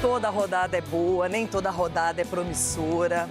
toda rodada é boa, nem toda rodada é promissora.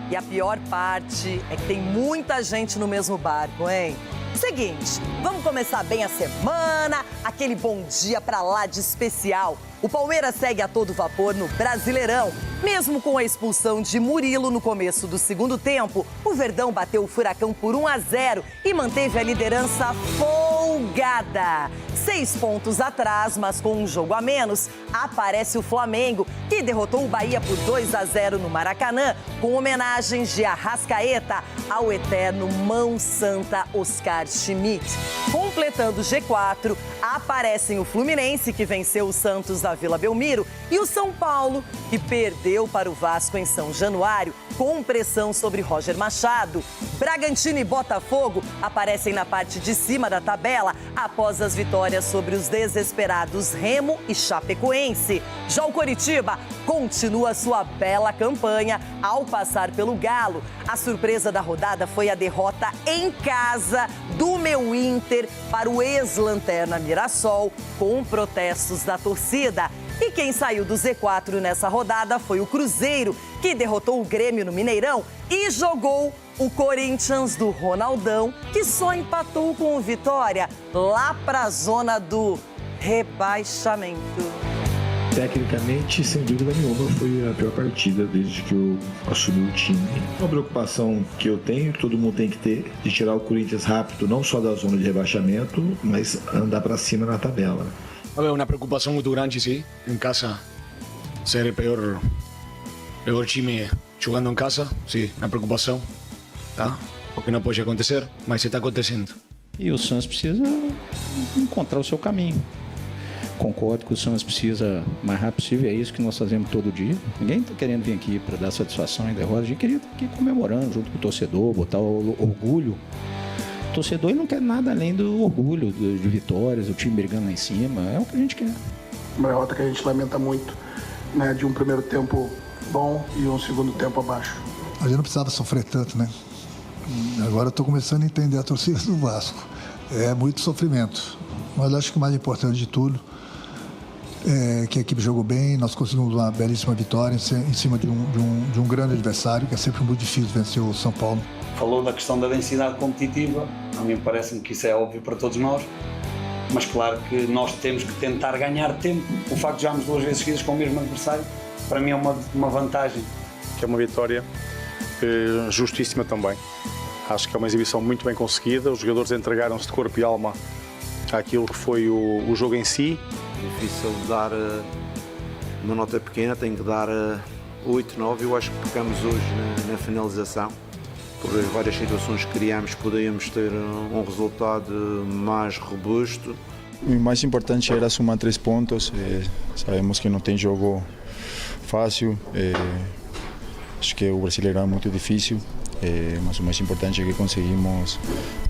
E a pior parte é que tem muita gente no mesmo barco, hein? Seguinte, vamos começar bem a semana, aquele bom dia pra lá de especial. O Palmeiras segue a todo vapor no Brasileirão. Mesmo com a expulsão de Murilo no começo do segundo tempo, o Verdão bateu o Furacão por 1-0 e manteve a liderança folgada. 6 pontos atrás, mas com um jogo a menos, aparece o Flamengo, que derrotou o Bahia por 2-0 no Maracanã, com homenagens de Arrascaeta ao eterno Mão Santa Oscar Schmidt. Completando o G4, aparecem o Fluminense, que venceu o Santos da Vila Belmiro, e o São Paulo, que perdeu para o Vasco em São Januário, com pressão sobre Roger Machado. Bragantino e Botafogo aparecem na parte de cima da tabela após as vitórias sobre os desesperados Remo e Chapecoense. Já o Coritiba continua sua bela campanha ao passar pelo Galo. A surpresa da rodada foi a derrota em casa do meu Inter para o ex-lanterna Mirassol, com protestos da torcida. E quem saiu do Z4 nessa rodada foi o Cruzeiro, que derrotou o Grêmio no Mineirão e jogou o Corinthians do Ronaldão, que só empatou com o Vitória lá para a zona do rebaixamento. Tecnicamente, sem dúvida nenhuma, foi a pior partida desde que eu assumi o time. Uma preocupação que eu tenho, que todo mundo tem que ter, de tirar o Corinthians rápido, não só da zona de rebaixamento, mas andar para cima na tabela. Uma preocupação muito grande, sim, em casa. Ser o pior time jogando em casa, sim, uma preocupação, tá? O que não pode acontecer, mas está acontecendo. E o Santos precisa encontrar o seu caminho. Concordo que o Santos precisa o mais rápido possível, é isso que nós fazemos todo dia. Ninguém está querendo vir aqui para dar satisfação e derrota, a gente queria estar aqui comemorando junto com o torcedor, botar o orgulho. O torcedor não quer nada além do orgulho de vitórias, o time brigando lá em cima, é o que a gente quer. Uma derrota que a gente lamenta muito, né, de um primeiro tempo bom e um segundo tempo abaixo. A gente não precisava sofrer tanto, né? Agora eu estou começando a entender a torcida do Vasco. É muito sofrimento, mas acho que o mais importante de tudo é que a equipe jogou bem, nós conseguimos uma belíssima vitória em cima de um grande adversário, que é sempre muito difícil vencer o São Paulo. Falou da questão da densidade competitiva, a mim parece-me que isso é óbvio para todos nós, mas claro que nós temos que tentar ganhar tempo. O facto de jogarmos 2 vezes seguidas com o mesmo adversário, para mim é uma vantagem. Que é uma vitória justíssima também. Acho que é uma exibição muito bem conseguida, os jogadores entregaram-se de corpo e alma àquilo que foi o jogo em si. Difícil dar uma nota pequena, tenho que dar 8, 9, eu acho que pecamos hoje na finalização. Por várias situações que criámos, podíamos ter um resultado mais robusto. O mais importante era somar 3 pontos. Sabemos que não tem jogo fácil. Acho que o Brasileirão é muito difícil, mas o mais importante é que conseguimos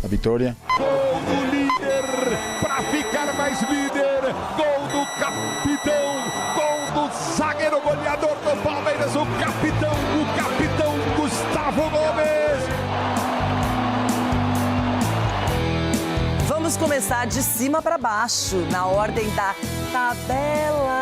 a vitória. Gol do líder para ficar mais líder. Gol do capitão, gol do zagueiro goleador do Palmeiras, o capitão Gustavo Gomes. Vamos começar de cima para baixo, na ordem da tabela.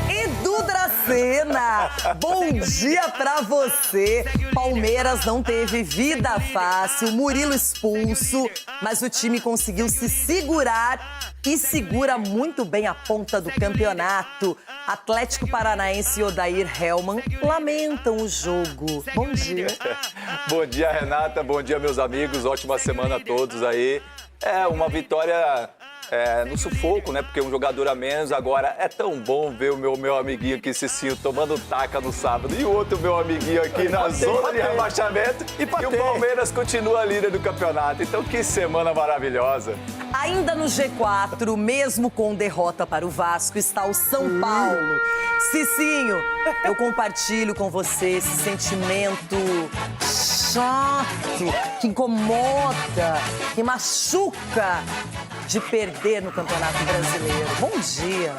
Edu Dracena, bom dia pra você. Palmeiras não teve vida fácil, Murilo expulso, mas o time conseguiu se segurar e segura muito bem a ponta do campeonato. Atlético Paranaense e Odair Hellmann lamentam o jogo. Bom dia. Bom dia, Renata. Bom dia, meus amigos. Ótima semana a todos aí. É uma vitória no sufoco, né? Porque um jogador a menos. Agora, é tão bom ver o meu amiguinho aqui, Cicinho, tomando taca no sábado. E o outro meu amiguinho aqui na zona de rebaixamento. E o Palmeiras continua líder do campeonato. Então, que semana maravilhosa. Ainda no G4, mesmo com derrota para o Vasco, está o São Paulo. Cicinho, eu compartilho com você esse sentimento chato, que incomoda, que machuca de perder no Campeonato Brasileiro. Bom dia.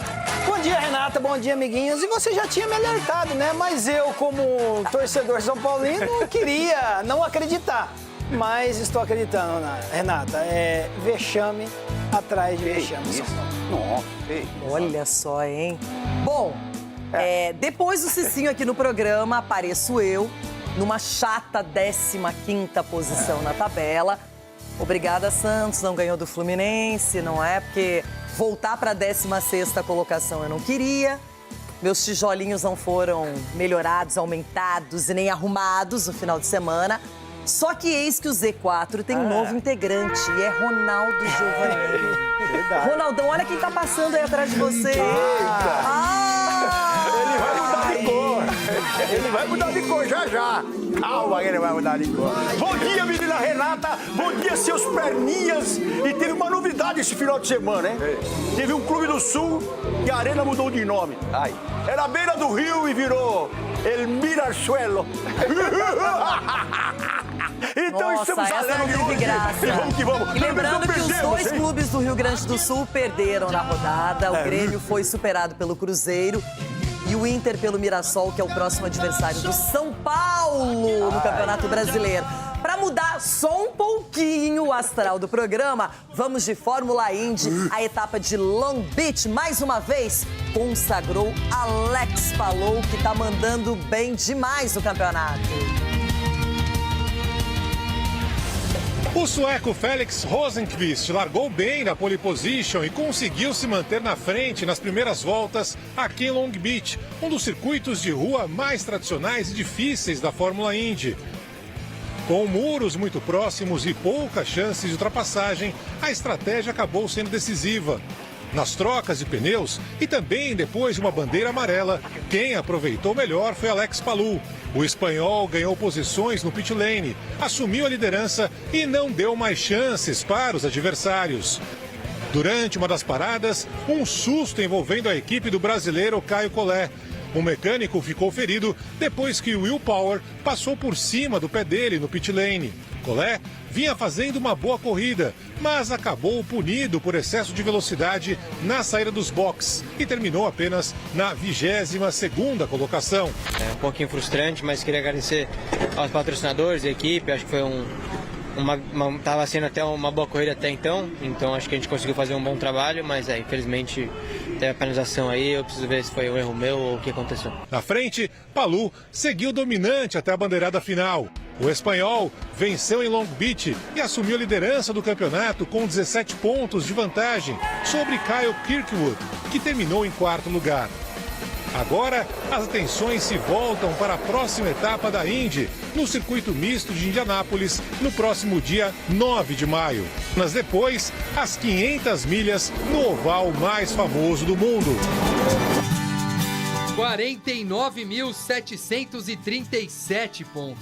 Bom dia, Renata. Bom dia, amiguinhos. E você já tinha me alertado, né? Mas eu, como torcedor São Paulino, queria não acreditar. Mas estou acreditando, Renata. É vexame atrás de vexame. Nossa, Olha só, hein? Bom, depois do Cicinho aqui no programa, apareço eu, numa chata 15ª posição na tabela. Obrigada, Santos, não ganhou do Fluminense, não é? Porque voltar para a 16ª colocação eu não queria. Meus tijolinhos não foram melhorados, aumentados e nem arrumados no final de semana. Só que eis que o Z4 tem um novo integrante e é Ronaldo Giovanni. Verdade. Ronaldão, olha quem tá passando aí atrás de você. Ele vai mudar de cor. Ele vai mudar de cor já. Calma que ele vai mudar de cor. Bom dia, menina Renata. Bom dia, seus perninhas. E teve uma novidade esse final de semana, hein? Teve um clube do Sul que a arena mudou de nome. Era à beira do rio e virou El Mirachuelo. Então Nossa, estamos essa não alegres teve hoje. graça. E vamos que vamos. E lembrando que os Perdemos, dois hein? clubes do Rio Grande do Sul perderam na rodada. O Grêmio foi superado pelo Cruzeiro e o Inter pelo Mirassol, que é o próximo adversário do São Paulo no Campeonato Brasileiro. Para mudar só um pouquinho o astral do programa, vamos de Fórmula Indy. A etapa de Long Beach, mais uma vez, consagrou Alex Palou, que tá mandando bem demais no campeonato. O sueco Felix Rosenqvist largou bem na pole position e conseguiu se manter na frente nas primeiras voltas aqui em Long Beach, um dos circuitos de rua mais tradicionais e difíceis da Fórmula Indy. Com muros muito próximos e poucas chances de ultrapassagem, a estratégia acabou sendo decisiva. Nas trocas de pneus e também depois de uma bandeira amarela, quem aproveitou melhor foi Alex Palou. O espanhol ganhou posições no pit lane, assumiu a liderança e não deu mais chances para os adversários. Durante uma das paradas, um susto envolvendo a equipe do brasileiro Caio Collet. O mecânico ficou ferido depois que o Will Power passou por cima do pé dele no pit lane. Collet vinha fazendo uma boa corrida, mas acabou punido por excesso de velocidade na saída dos boxes e terminou apenas na 22ª colocação. É um pouquinho frustrante, mas queria agradecer aos patrocinadores e a equipe. Acho que foi estava sendo até uma boa corrida até então acho que a gente conseguiu fazer um bom trabalho, mas infelizmente teve a penalização aí, eu preciso ver se foi um erro meu ou o que aconteceu. Na frente, Palou seguiu dominante até a bandeirada final. O espanhol venceu em Long Beach e assumiu a liderança do campeonato com 17 pontos de vantagem sobre Kyle Kirkwood, que terminou em 4º lugar. Agora, as atenções se voltam para a próxima etapa da Indy, no circuito misto de Indianápolis, no próximo dia 9 de maio. Mas depois, as 500 milhas no oval mais famoso do mundo. 49.737 pontos.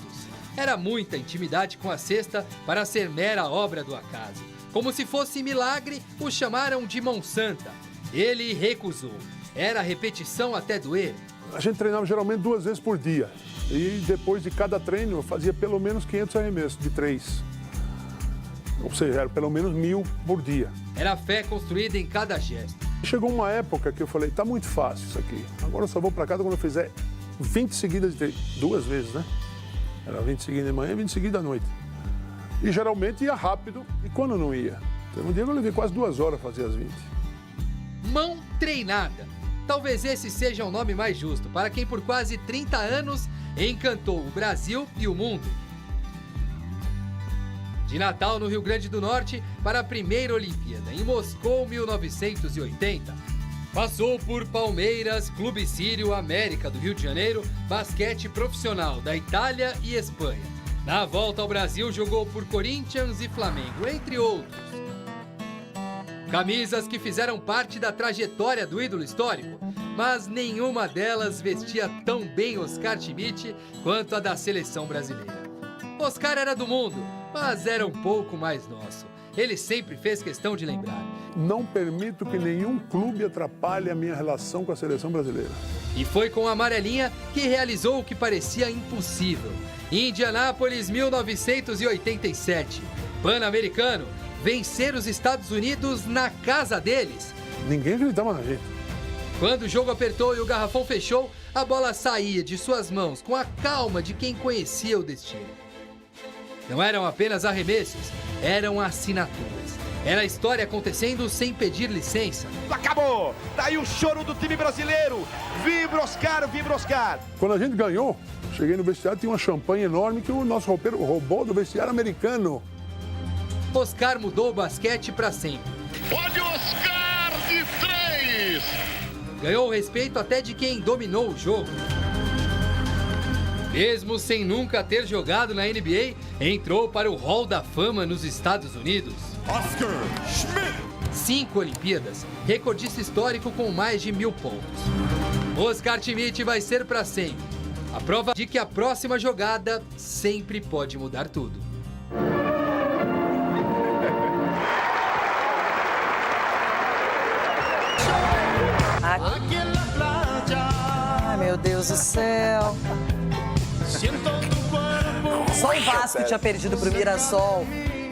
Era muita intimidade com a cesta para ser mera obra do acaso. Como se fosse milagre, o chamaram de mão santa. Ele recusou. Era repetição até doer. A gente treinava geralmente 2 vezes por dia. E depois de cada treino, eu fazia pelo menos 500 arremessos de 3. Ou seja, era pelo menos 1.000 por dia. Era fé construída em cada gesto. Chegou uma época que eu falei, tá muito fácil isso aqui. Agora eu só vou para casa quando eu fizer 20 seguidas de 3. 2 vezes, né? Era 20 seguidas de manhã e 20 seguidas à noite. E geralmente ia rápido e quando não ia. Então um dia eu levei quase 2 horas a fazer as 20. Mão treinada. Talvez esse seja o nome mais justo para quem por quase 30 anos encantou o Brasil e o mundo. De Natal, no Rio Grande do Norte, para a primeira Olimpíada, em Moscou, 1980. Passou por Palmeiras, Clube Sírio, América do Rio de Janeiro, basquete profissional da Itália e Espanha. Na volta ao Brasil, jogou por Corinthians e Flamengo, entre outros. Camisas que fizeram parte da trajetória do ídolo histórico, mas nenhuma delas vestia tão bem Oscar Schmidt quanto a da seleção brasileira. Oscar era do mundo, mas era um pouco mais nosso. Ele sempre fez questão de lembrar. Não permito que nenhum clube atrapalhe a minha relação com a seleção brasileira. E foi com a amarelinha que realizou o que parecia impossível. Indianápolis, 1987. Pan-Americano. Vencer os Estados Unidos na casa deles. Ninguém acreditava na gente. Quando o jogo apertou e o garrafão fechou, a bola saía de suas mãos com a calma de quem conhecia o destino. Não eram apenas arremessos, eram assinaturas. Era a história acontecendo sem pedir licença. Acabou! Daí o choro do time brasileiro. Vibra Oscar, vibra Oscar. Quando a gente ganhou, cheguei no vestiário, tinha uma champanhe enorme que o nosso roupeiro roubou do vestiário americano. Oscar mudou o basquete para sempre. Pode Oscar de 3! Ganhou o respeito até de quem dominou o jogo. Mesmo sem nunca ter jogado na NBA, entrou para o Hall da Fama nos Estados Unidos. Oscar Schmidt. 5 Olimpíadas, recordista histórico com mais de 1000 pontos. Oscar Schmidt vai ser para sempre. A prova de que a próxima jogada sempre pode mudar tudo. Ai, meu Deus do céu. Só o Vasco tinha perdido pro Mirassol.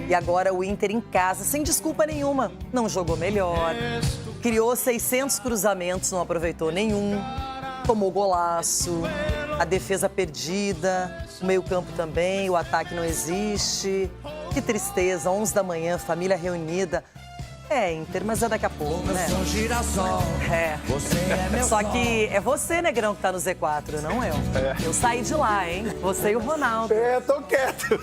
E agora o Inter em casa, sem desculpa nenhuma. Não jogou melhor. Criou 600 cruzamentos, não aproveitou nenhum. Tomou golaço. A defesa perdida. O meio-campo também. O ataque não existe. Que tristeza. 11 da manhã, família reunida. É, Inter, mas é daqui a pouco, né? Eu sou girassol. É. Você é meu Só sol. que é você, Negrão, que tá no Z4, não eu. Eu saí de lá, hein? Você e o Ronaldo. Tô quieto.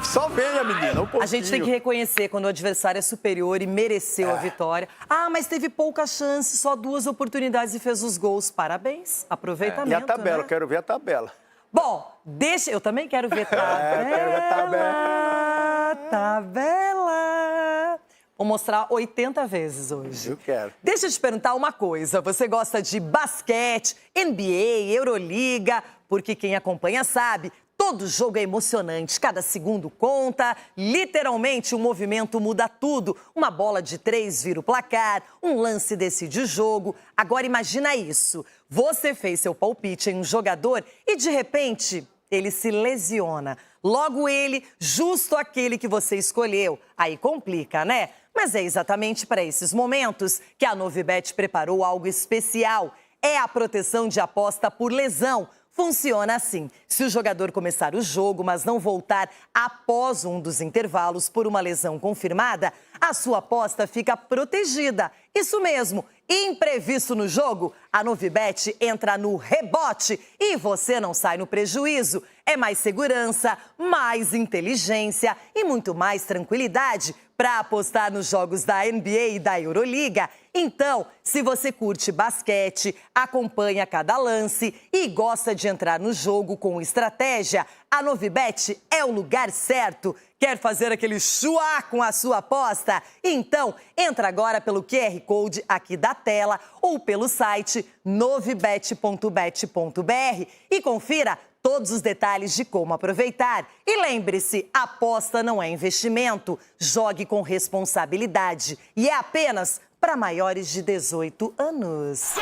Só venha, menina, um pouquinho. A gente tem que reconhecer quando o adversário é superior e mereceu a vitória. Ah, mas teve pouca chance, só 2 oportunidades e fez os gols. Parabéns. Aproveitamento, E a tabela, né? eu quero ver a tabela. Bom, deixa... Eu também quero ver tabela. quero ver tabela. Tabela. Vou mostrar 80 vezes hoje. Eu quero. Deixa eu te perguntar uma coisa. Você gosta de basquete, NBA, Euroliga? Porque quem acompanha sabe, todo jogo é emocionante, cada segundo conta. Literalmente, o movimento muda tudo. Uma bola de 3 vira o placar, um lance decide o jogo. Agora imagina isso. Você fez seu palpite em um jogador e, de repente, ele se lesiona. Logo ele, justo aquele que você escolheu. Aí complica, né? Mas é exatamente para esses momentos que a Novibet preparou algo especial. É a proteção de aposta por lesão. Funciona assim: se o jogador começar o jogo, mas não voltar após um dos intervalos por uma lesão confirmada, a sua aposta fica protegida. Isso mesmo, imprevisto no jogo, a Novibet entra no rebote e você não sai no prejuízo. É mais segurança, mais inteligência e muito mais tranquilidade para apostar nos jogos da NBA e da Euroliga. Então, se você curte basquete, acompanha cada lance e gosta de entrar no jogo com estratégia, a Novibet é o lugar certo. Quer fazer aquele chuá com a sua aposta? Então, entra agora pelo QR Code aqui da tela ou pelo site novibet.bet.br e confira todos os detalhes de como aproveitar. E lembre-se, aposta não é investimento. Jogue com responsabilidade. E é apenas para maiores de 18 anos.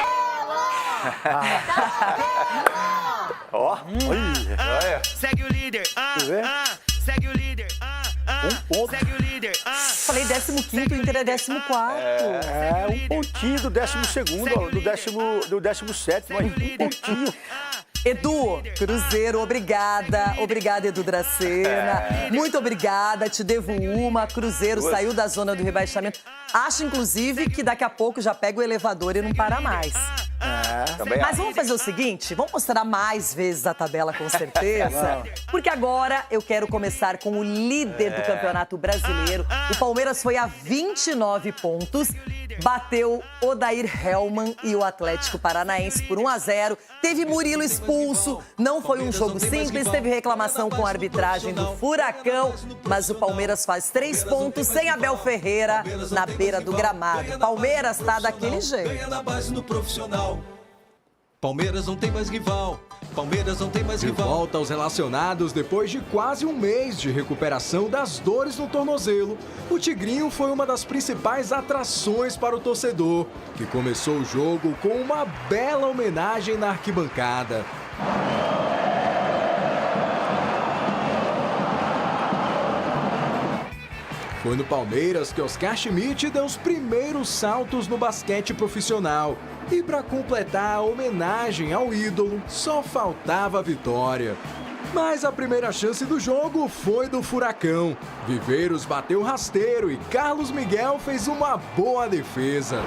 Ó, olha. Segue o líder, segue o líder, ponto. segue o líder, Falei 15º, o Inter é 14º. É, um pontinho do 12º, do 17º, mas um pontinho. Edu, Cruzeiro, obrigada. Obrigada, Edu Dracena. Muito obrigada, te devo uma. Cruzeiro saiu da zona do rebaixamento. Acho, inclusive, que daqui a pouco já pega o elevador e não para mais. Mas vamos fazer o seguinte, vamos mostrar mais vezes a tabela, com certeza. Porque agora eu quero começar com o líder do Campeonato Brasileiro. O Palmeiras foi a 29 pontos, bateu Odair Hellmann e o Atlético Paranaense por 1-0. Teve Murilo expulso, não foi um jogo simples, teve reclamação com a arbitragem do Furacão, mas o Palmeiras faz 3 pontos sem Abel Ferreira na beira do gramado. Palmeiras tá daquele jeito. Palmeiras não tem mais rival. Palmeiras não tem mais rival. De volta aos relacionados depois de quase um mês de recuperação das dores no tornozelo, o Tigrinho foi uma das principais atrações para o torcedor, que começou o jogo com uma bela homenagem na arquibancada. Foi no Palmeiras que Oscar Schmidt deu os primeiros saltos no basquete profissional. E para completar a homenagem ao ídolo, só faltava a vitória. Mas a primeira chance do jogo foi do Furacão. Viveiros bateu rasteiro e Carlos Miguel fez uma boa defesa.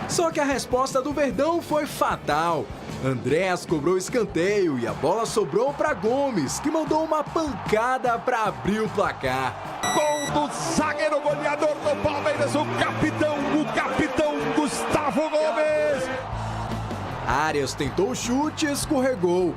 Só que a resposta do Verdão foi fatal. Andréas cobrou escanteio e a bola sobrou para Gomes, que mandou uma pancada para abrir o placar. Gol do zagueiro goleador do Palmeiras, o capitão Gustavo Gomes. Arias tentou o chute e escorregou.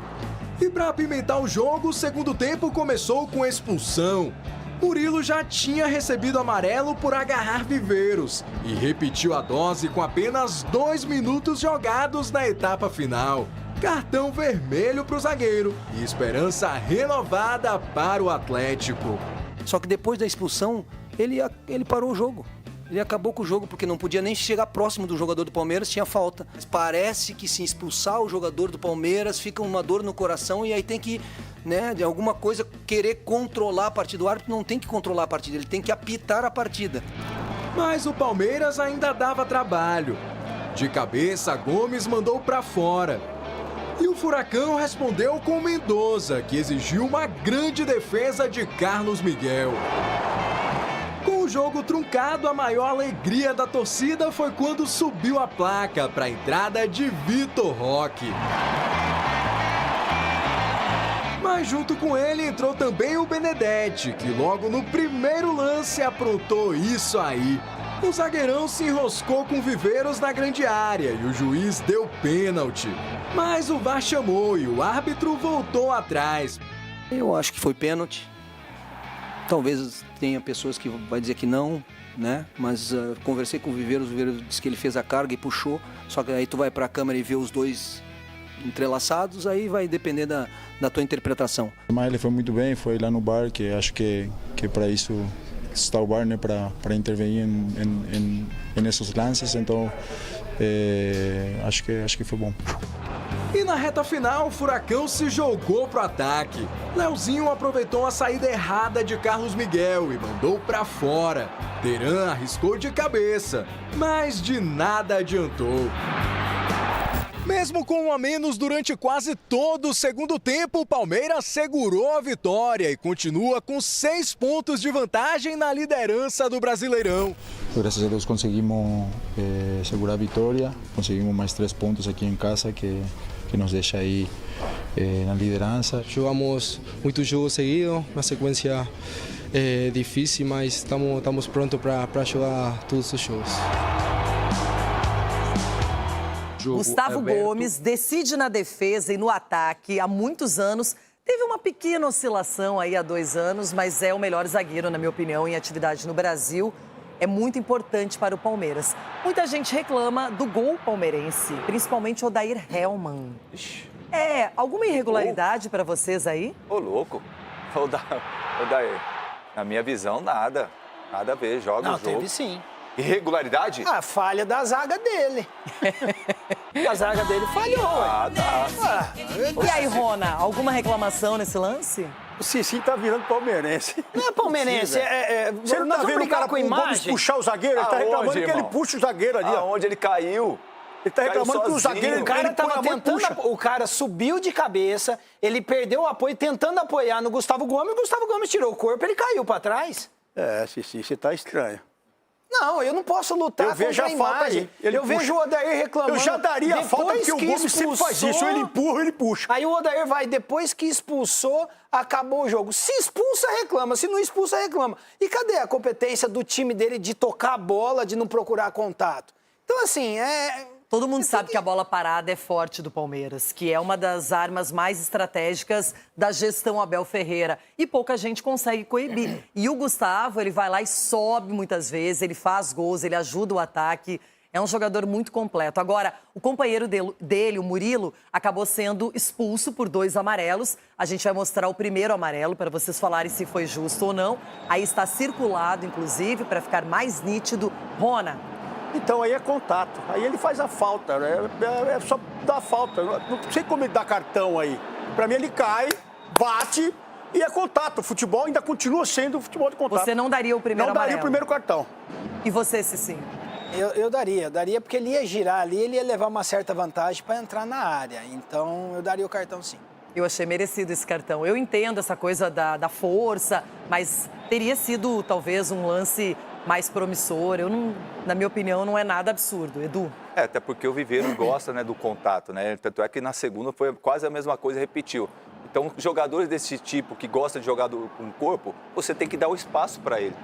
E para apimentar o jogo, o segundo tempo começou com expulsão. Murilo já tinha recebido amarelo por agarrar Viveiros e repetiu a dose com apenas 2 minutos jogados na etapa final. Cartão vermelho para o zagueiro e esperança renovada para o Atlético. Só que depois da expulsão, ele parou o jogo. Ele acabou com o jogo porque não podia nem chegar próximo do jogador do Palmeiras, tinha falta. Mas parece que se expulsar o jogador do Palmeiras fica uma dor no coração e aí tem que, né, de alguma coisa querer controlar a partida. O árbitro não tem que controlar a partida, ele tem que apitar a partida. Mas o Palmeiras ainda dava trabalho. De cabeça, Gomes mandou para fora. E o Furacão respondeu com Mendoza, que exigiu uma grande defesa de Carlos Miguel. Com o jogo truncado, a maior alegria da torcida foi quando subiu a placa para a entrada de Vitor Roque. Mas junto com ele entrou também o Benedetti, que logo no primeiro lance aprontou isso aí. O zagueirão se enroscou com Viveiros na grande área e o juiz deu pênalti. Mas o VAR chamou e o árbitro voltou atrás. Eu acho que foi pênalti. Talvez tenha pessoas que vai dizer que não, né? Mas conversei com o Viveiros disse que ele fez a carga e puxou. Só que aí tu vai para a câmera e vê os dois entrelaçados, aí vai depender da tua interpretação. Mas ele foi muito bem, foi lá no VAR, que acho que para isso está o VAR, né? Para intervenir nesses lances, então acho que foi bom. E na reta final, o Furacão se jogou pro ataque. Leozinho aproveitou a saída errada de Carlos Miguel e mandou pra fora. Teran arriscou de cabeça, mas de nada adiantou. Mesmo com um a menos durante quase todo o segundo tempo, o Palmeiras segurou a vitória e continua com 6 pontos de vantagem na liderança do Brasileirão. Graças a Deus conseguimos segurar a vitória, conseguimos mais 3 pontos aqui em casa que nos deixa aí na liderança. Jogamos muitos jogos seguidos, uma sequência difícil, mas estamos prontos para jogar todos os jogos. Gustavo Gomes decide na defesa e no ataque há muitos anos. Teve uma pequena oscilação aí há 2 anos, mas é o melhor zagueiro, na minha opinião, em atividade no Brasil. É muito importante para o Palmeiras. Muita gente reclama do gol palmeirense, principalmente o Odair Hellmann. Alguma irregularidade para vocês aí? Ô, louco. Odair, na minha visão, nada. Nada a ver, joga o jogo. Não, teve sim. Irregularidade? A falha da zaga dele. A zaga dele falhou. Tá. E aí, Rona, alguma reclamação nesse lance? O Cicinho tá virando palmeirense. Não é palmeirense, Você não tá vendo o cara com Gomes puxar o zagueiro? Ele tá reclamando que ele puxa o zagueiro ali. Aonde ele caiu? Ele tá reclamando que o zagueiro... O cara tava tentando... O cara subiu de cabeça, ele perdeu o apoio, tentando apoiar no Gustavo Gomes. O Gustavo Gomes tirou o corpo, ele caiu pra trás. Cicinho, você tá estranho. Não, eu não posso lutar contra a imagem. Eu vejo o Odair reclamando. Eu já daria a falta porque o Gomes sempre faz isso. Ele empurra, ele puxa. Aí o Odair vai, depois que expulsou, acabou o jogo. Se expulsa, reclama. Se não expulsa, reclama. E cadê a competência do time dele de tocar a bola, de não procurar contato? Então, assim, Todo mundo sabe que a bola parada é forte do Palmeiras, que é uma das armas mais estratégicas da gestão Abel Ferreira. E pouca gente consegue coibir. E o Gustavo, ele vai lá e sobe muitas vezes, ele faz gols, ele ajuda o ataque. É um jogador muito completo. Agora, o companheiro dele, o Murilo, acabou sendo expulso por 2 amarelos. A gente vai mostrar o primeiro amarelo para vocês falarem se foi justo ou não. Aí está circulado, inclusive, para ficar mais nítido. Rona. Então aí é contato, aí ele faz a falta, é só dar falta, não sei como ele dá cartão aí. Pra mim ele cai, bate e é contato, o futebol ainda continua sendo futebol de contato. Você não daria o primeiro amarelo? Não daria o primeiro cartão. E você, Cicinho? Eu daria porque ele ia girar ali, ele ia levar uma certa vantagem para entrar na área, então eu daria o cartão sim. Eu achei merecido esse cartão. Eu entendo essa coisa da força, mas teria sido talvez um lance mais promissor. Na minha opinião, não é nada absurdo. Edu? Até porque o Viveiros gosta, né, do contato, né? Tanto é que na segunda foi quase a mesma coisa, repetiu. Então, jogadores desse tipo que gostam de jogar com o corpo, você tem que dar o espaço para ele.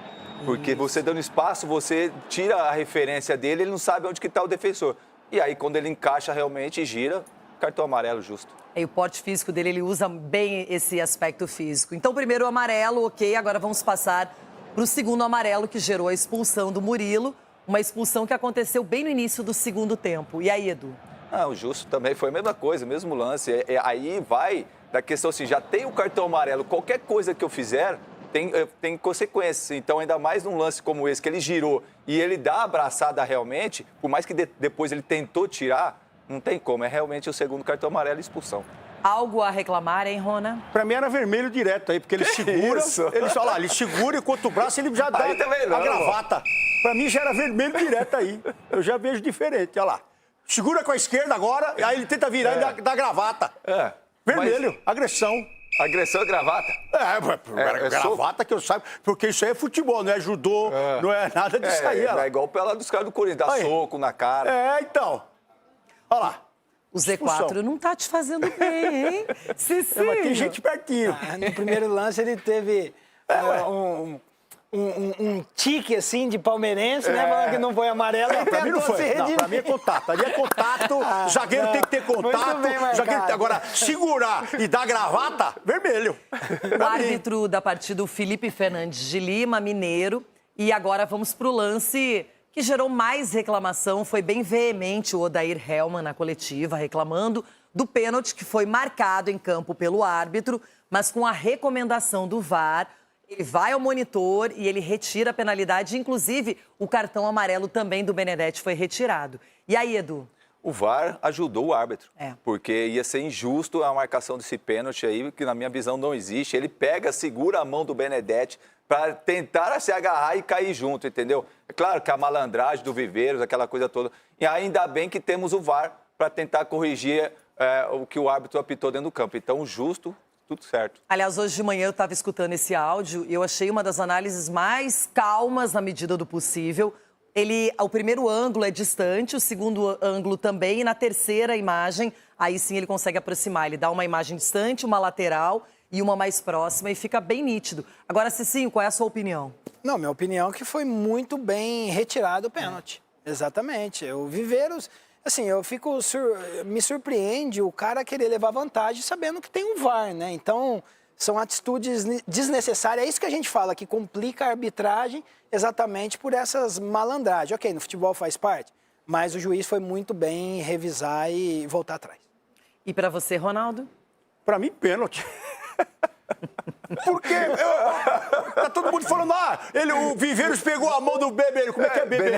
Porque você dando espaço, você tira a referência dele, ele não sabe onde que está o defensor. E aí, quando ele encaixa realmente e gira, cartão amarelo justo. E o porte físico dele, ele usa bem esse aspecto físico. Então, primeiro o amarelo, ok. Agora vamos passar para o segundo amarelo, que gerou a expulsão do Murilo. Uma expulsão que aconteceu bem no início do segundo tempo. E aí, Edu? O justo também foi a mesma coisa, mesmo lance. Aí vai da questão assim, já tem o cartão amarelo, qualquer coisa que eu fizer tem consequências. Então, ainda mais num lance como esse, que ele girou e ele dá a abraçada realmente, por mais que depois ele tentou tirar, não tem como. É realmente o segundo cartão amarelo e expulsão. Algo a reclamar, hein, Rona? Pra mim era vermelho direto aí, porque ele segura, ele segura e contra o braço ele já dá a gravata. Pra mim já era vermelho direto aí. Eu já vejo diferente, olha lá. Segura com a esquerda agora, aí ele tenta virar e dá gravata. Vermelho, agressão. Agressão e gravata? Gravata que eu saiba, porque isso aí é futebol, não é judô, não é nada disso aí. É igual pela dos caras do Corinthians, dá soco na cara. Então. Olha lá. O Z4 não tá te fazendo bem, hein? Cicinho. Mas tem gente pertinho. No primeiro lance ele teve um tique, assim, de palmeirense, né? Falando que não foi amarelo e pra mim não tentou foi. se redimir. Pra mim é contato. Ali é contato, zagueiro tem que ter contato. Agora, segurar e dar gravata, vermelho. O árbitro da partida, o Felipe Fernandes de Lima, mineiro. E agora vamos pro lance que gerou mais reclamação. Foi bem veemente o Odair Hellmann na coletiva, reclamando do pênalti que foi marcado em campo pelo árbitro, mas com a recomendação do VAR. Ele vai ao monitor e ele retira a penalidade. Inclusive, o cartão amarelo também do Benedetti foi retirado. E aí, Edu? O VAR ajudou o árbitro, porque ia ser injusto a marcação desse pênalti aí, que na minha visão não existe. Ele pega, segura a mão do Benedetti para tentar se agarrar e cair junto, entendeu? É claro que a malandragem do Viveiros, aquela coisa toda. E ainda bem que temos o VAR para tentar corrigir o que o árbitro apitou dentro do campo. Então, justo, tudo certo. Aliás, hoje de manhã eu estava escutando esse áudio e eu achei uma das análises mais calmas na medida do possível. O primeiro ângulo é distante, o segundo ângulo também, e na terceira imagem, aí sim ele consegue aproximar. Ele dá uma imagem distante, uma lateral e uma mais próxima e fica bem nítido. Agora, Cicinho, qual é a sua opinião? Não, minha opinião é que foi muito bem retirado o pênalti. Exatamente. O Viveiros, assim, me surpreende o cara querer levar vantagem sabendo que tem um VAR, né? Então, são atitudes desnecessárias. É isso que a gente fala, que complica a arbitragem exatamente por essas malandragens. Ok, no futebol faz parte, mas o juiz foi muito bem revisar e voltar atrás. E para você, Ronaldo? Para mim, pênalti. Porque tá todo mundo falando, o Viveiros pegou a mão do Bebê, como é que é Bebê?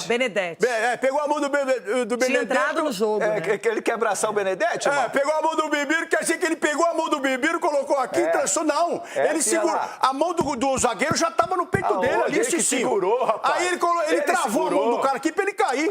Benedetti. Pegou a mão do Benedetti. Tinha entrado no jogo, né? Que ele quer abraçar o Benedetti, mano? Pegou a mão do Bibiru, quer dizer que ele pegou a mão do Bibiru, colocou aqui e trançou. Não, ele segurou. A mão do zagueiro já tava no peito dele ali, esse segurou, rapaz. Aí ele travou segurou. a mão do cara aqui pra ele cair.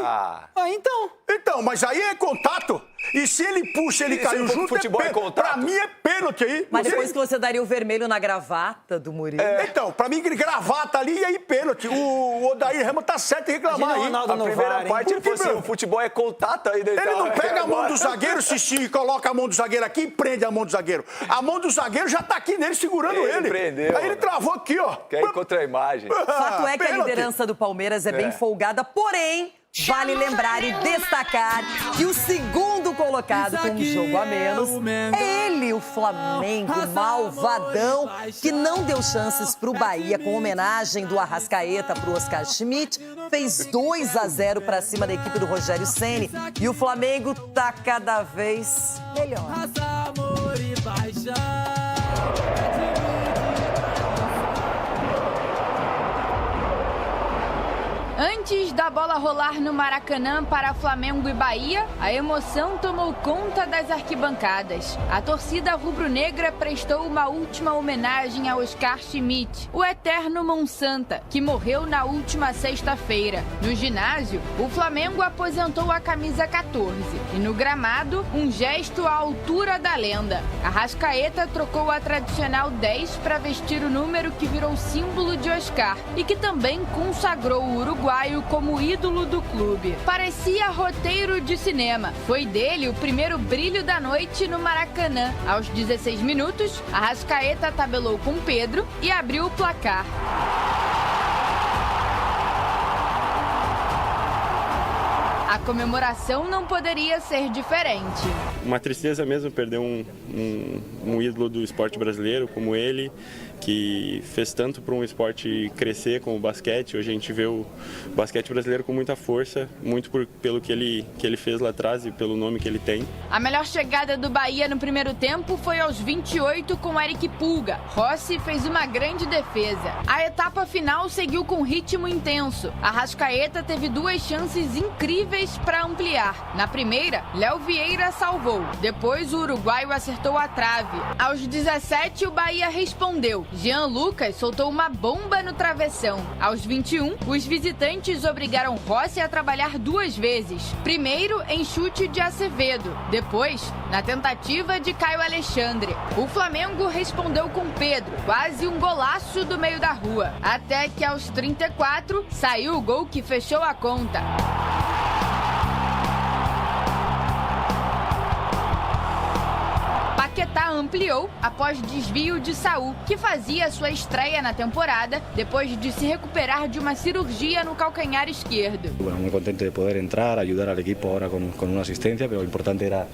Então, mas aí é contato. E se ele puxa, ele caiu junto, futebol é contato. Pra mim é pênalti aí. Mas depois que você daria o vermelho na gravata do Murilo. Então, pra mim, gravata ali e aí pênalti. O Odair Hellmann tá certo em reclamar aí. A primeira parte, ele falou assim, o futebol é contato aí. Ele não pega a mão do zagueiro, Cici, coloca a mão do zagueiro aqui e prende a mão do zagueiro. A mão do zagueiro já tá aqui nele, segurando ele. Prendeu. Aí ele travou aqui, ó. Quer ir contra a imagem. Fato é que a liderança do Palmeiras é bem folgada, porém, vale lembrar e destacar que o segundo colocado com um jogo a menos é ele, o Flamengo, malvadão, que não deu chances pro Bahia com homenagem do Arrascaeta pro Oscar Schmidt, fez 2-0 pra cima da equipe do Rogério Ceni e o Flamengo tá cada vez melhor. Antes Antes da bola rolar no Maracanã para Flamengo e Bahia, a emoção tomou conta das arquibancadas. A torcida rubro-negra prestou uma última homenagem a Oscar Schmidt, o eterno Monsanta, que morreu na última sexta-feira. No ginásio, o Flamengo aposentou a camisa 14 e no gramado, um gesto à altura da lenda. Arrascaeta trocou a tradicional 10 para vestir o número que virou símbolo de Oscar e que também consagrou o uruguaio como ídolo do clube. Parecia roteiro de cinema. Foi dele o primeiro brilho da noite no Maracanã. Aos 16 minutos, Arrascaeta tabelou com Pedro e abriu o placar. A comemoração não poderia ser diferente. Uma tristeza mesmo perder um ídolo do esporte brasileiro como ele, que fez tanto para um esporte crescer como o basquete. Hoje a gente vê o basquete brasileiro com muita força, muito pelo que ele fez lá atrás e pelo nome que ele tem. A melhor chegada do Bahia no primeiro tempo foi aos 28 com Eric Pulga. Rossi fez uma grande defesa. A etapa final seguiu com ritmo intenso. Arrascaeta teve 2 chances incríveis para ampliar. Na primeira, Léo Vieira salvou. Depois, o uruguaio acertou a trave. Aos 17, o Bahia respondeu. Jean Lucas soltou uma bomba no travessão. Aos 21, os visitantes obrigaram Rossi a trabalhar 2 vezes. Primeiro, em chute de Acevedo. Depois, na tentativa de Caio Alexandre. O Flamengo respondeu com Pedro, quase um golaço do meio da rua. Até que aos 34, saiu o gol que fechou a conta. Paquetá ampliou após desvio de Saúl, que fazia sua estreia na temporada depois de se recuperar de uma cirurgia no calcanhar esquerdo. Bueno, muy contento de poder entrar, ayudar al equipo ahora con una asistencia, pero lo importante era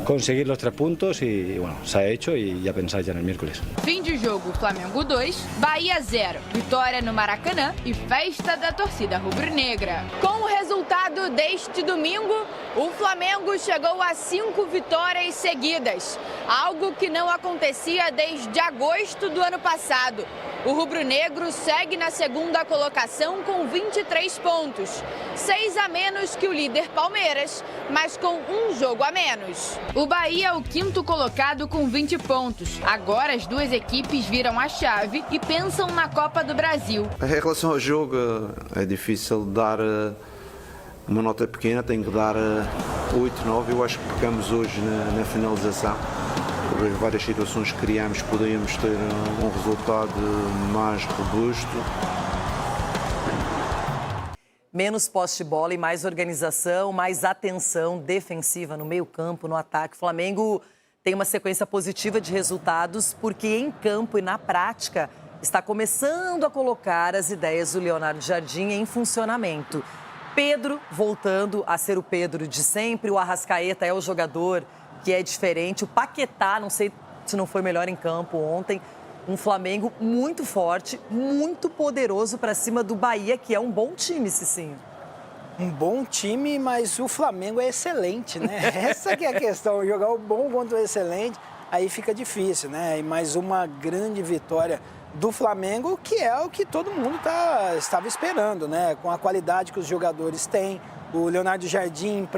conseguir los 3 puntos y bueno, se ha hecho y ya pensáis ya en el miércoles. Fim de jogo, Flamengo 2, Bahia 0. Vitória no Maracanã e festa da torcida rubro-negra. Com o resultado deste domingo, o Flamengo chegou a 5 vitórias seguidas, algo que não acontecia desde agosto do ano passado. O rubro-negro segue na segunda colocação com 23 pontos, 6 a menos que o líder Palmeiras, mas com um jogo a menos. O Bahia é o 5º colocado com 20 pontos. Agora as 2 equipes viram a chave e pensam na Copa do Brasil. Em relação ao jogo, é difícil dar uma nota pequena, tenho que dar 8, 9. Eu acho que pecamos hoje na finalização. Por várias situações que criamos, podíamos ter um resultado mais robusto. Menos posse de bola e mais organização, mais atenção defensiva no meio-campo, no ataque. O Flamengo tem uma sequência positiva de resultados porque em campo e na prática está começando a colocar as ideias do Leonardo Jardim em funcionamento. Pedro voltando a ser o Pedro de sempre, o Arrascaeta é o jogador que é diferente, o Paquetá, não sei se não foi melhor em campo ontem. Um Flamengo muito forte, muito poderoso para cima do Bahia, que é um bom time, Cicinho. Um bom time, mas o Flamengo é excelente, né? Essa que é a questão, jogar o bom contra o excelente, aí fica difícil, né? E mais uma grande vitória do Flamengo, que é o que todo mundo estava esperando, né? Com a qualidade que os jogadores têm, o Leonardo Jardim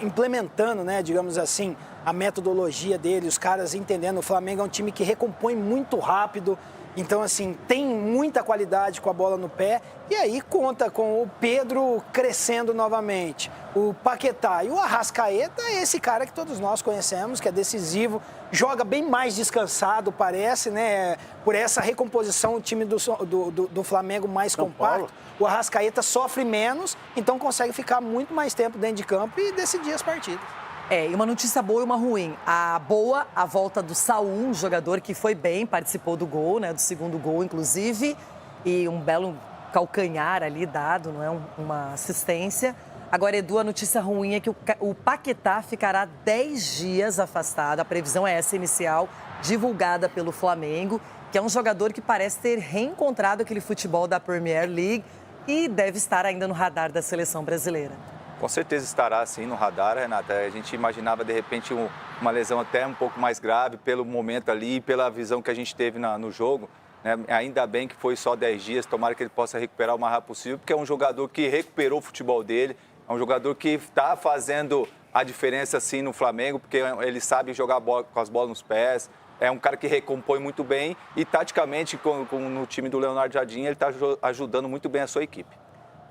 implementando, né, digamos assim, a metodologia dele, os caras entendendo. O Flamengo é um time que recompõe muito rápido, então, assim, tem muita qualidade com a bola no pé. E aí conta com o Pedro crescendo novamente, o Paquetá e o Arrascaeta, esse cara que todos nós conhecemos, que é decisivo, joga bem mais descansado, parece, né? Por essa recomposição, o time do Flamengo mais compacto. O Arrascaeta sofre menos, então consegue ficar muito mais tempo dentro de campo e decidir as partidas. E uma notícia boa e uma ruim. A boa, a volta do Saúl, um jogador que foi bem, participou do gol, né? Do segundo gol, inclusive, e um belo calcanhar ali dado, não é? Uma assistência. Agora, Edu, a notícia ruim é que o Paquetá ficará 10 dias afastado. A previsão é essa inicial, divulgada pelo Flamengo, que é um jogador que parece ter reencontrado aquele futebol da Premier League e deve estar ainda no radar da seleção brasileira. Com certeza estará, sim, no radar, Renata. A gente imaginava, de repente, uma lesão até um pouco mais grave pelo momento ali, pela visão que a gente teve no jogo. né? Ainda bem que foi só 10 dias, tomara que ele possa recuperar o mais rápido possível, porque é um jogador que recuperou o futebol dele, é um jogador que está fazendo a diferença sim no Flamengo, porque ele sabe jogar bola, com as bolas nos pés, é um cara que recompõe muito bem e taticamente no time do Leonardo Jardim ele está ajudando muito bem a sua equipe.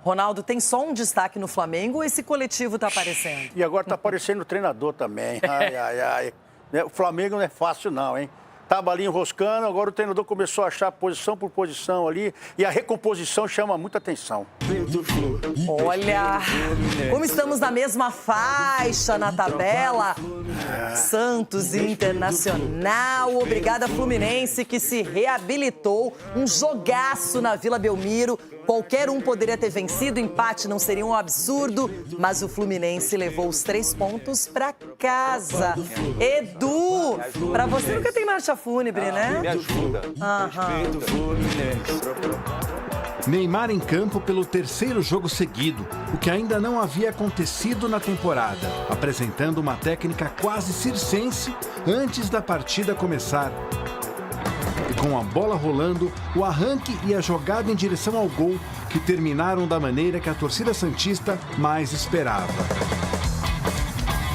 Ronaldo, tem só um destaque no Flamengo ou esse coletivo está aparecendo? E agora está aparecendo o treinador também. Ai, ai, ai. O Flamengo não é fácil não, hein? Tava ali enroscando, agora o treinador começou a achar posição por posição ali e a recomposição chama muita atenção. Olha, como estamos na mesma faixa na tabela, Santos e Internacional, obrigada Fluminense que se reabilitou, um jogaço na Vila Belmiro, qualquer um poderia ter vencido, empate não seria um absurdo, mas o Fluminense levou os 3 pontos para casa. Edu, para você nunca tem marcha fúnebre, né? Me ajuda. Neymar em campo pelo 3º jogo seguido, o que ainda não havia acontecido na temporada, apresentando uma técnica quase circense antes da partida começar. E com a bola rolando, o arranque e a jogada em direção ao gol, que terminaram da maneira que a torcida santista mais esperava.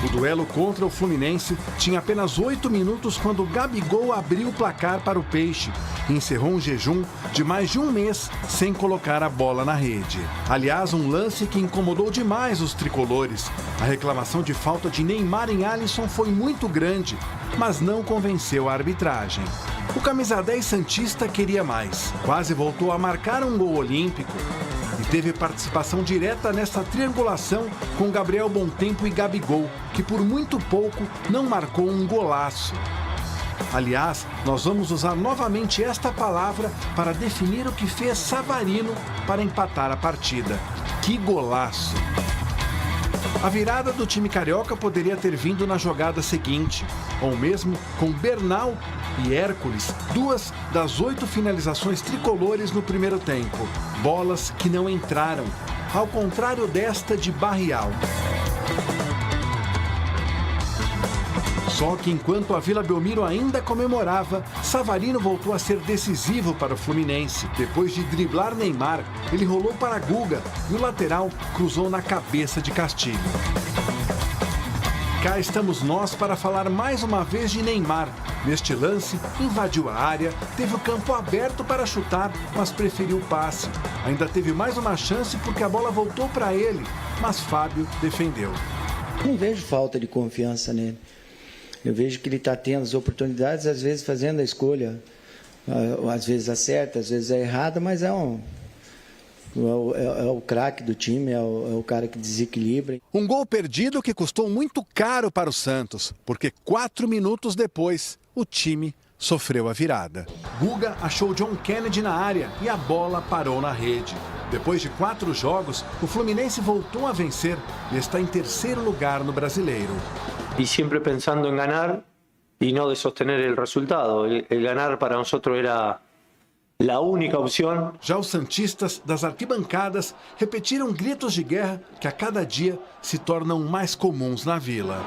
O duelo contra o Fluminense tinha apenas 8 minutos quando o Gabigol abriu o placar para o Peixe e encerrou um jejum de mais de um mês sem colocar a bola na rede. Aliás, um lance que incomodou demais os tricolores. A reclamação de falta de Neymar em Alisson foi muito grande, mas não convenceu a arbitragem. O camisa 10 santista queria mais. Quase voltou a marcar um gol olímpico. E teve participação direta nessa triangulação com Gabriel Bontempo e Gabigol, que por muito pouco não marcou um golaço. Aliás, nós vamos usar novamente esta palavra para definir o que fez Savarino para empatar a partida. Que golaço! A virada do time carioca poderia ter vindo na jogada seguinte, ou mesmo com Bernal e Hércules, 2 das 8 finalizações tricolores no primeiro tempo. Bolas que não entraram, ao contrário desta de Barrial. Só que enquanto a Vila Belmiro ainda comemorava, Savarino voltou a ser decisivo para o Fluminense. Depois de driblar Neymar, ele rolou para Guga e o lateral cruzou na cabeça de Castilho. Cá estamos nós para falar mais uma vez de Neymar. Neste lance, invadiu a área, teve o campo aberto para chutar, mas preferiu o passe. Ainda teve mais uma chance porque a bola voltou para ele, mas Fábio defendeu. Não vejo falta de confiança nele. Eu vejo que ele está tendo as oportunidades, às vezes fazendo a escolha, às vezes acerta, às vezes é errada, mas é o craque do time, é o cara que desequilibra. Um gol perdido que custou muito caro para o Santos, porque 4 minutos depois, o time sofreu a virada. Guga achou John Kennedy na área e a bola parou na rede. Depois de 4 jogos, o Fluminense voltou a vencer e está em 3º lugar no Brasileiro. Y siempre pensando en ganar y no de sostener el resultado. El ganar para nosotros era la única opción. Já os santistas das arquibancadas repetiram gritos de guerra que a cada dia se tornam mais comuns na Vila.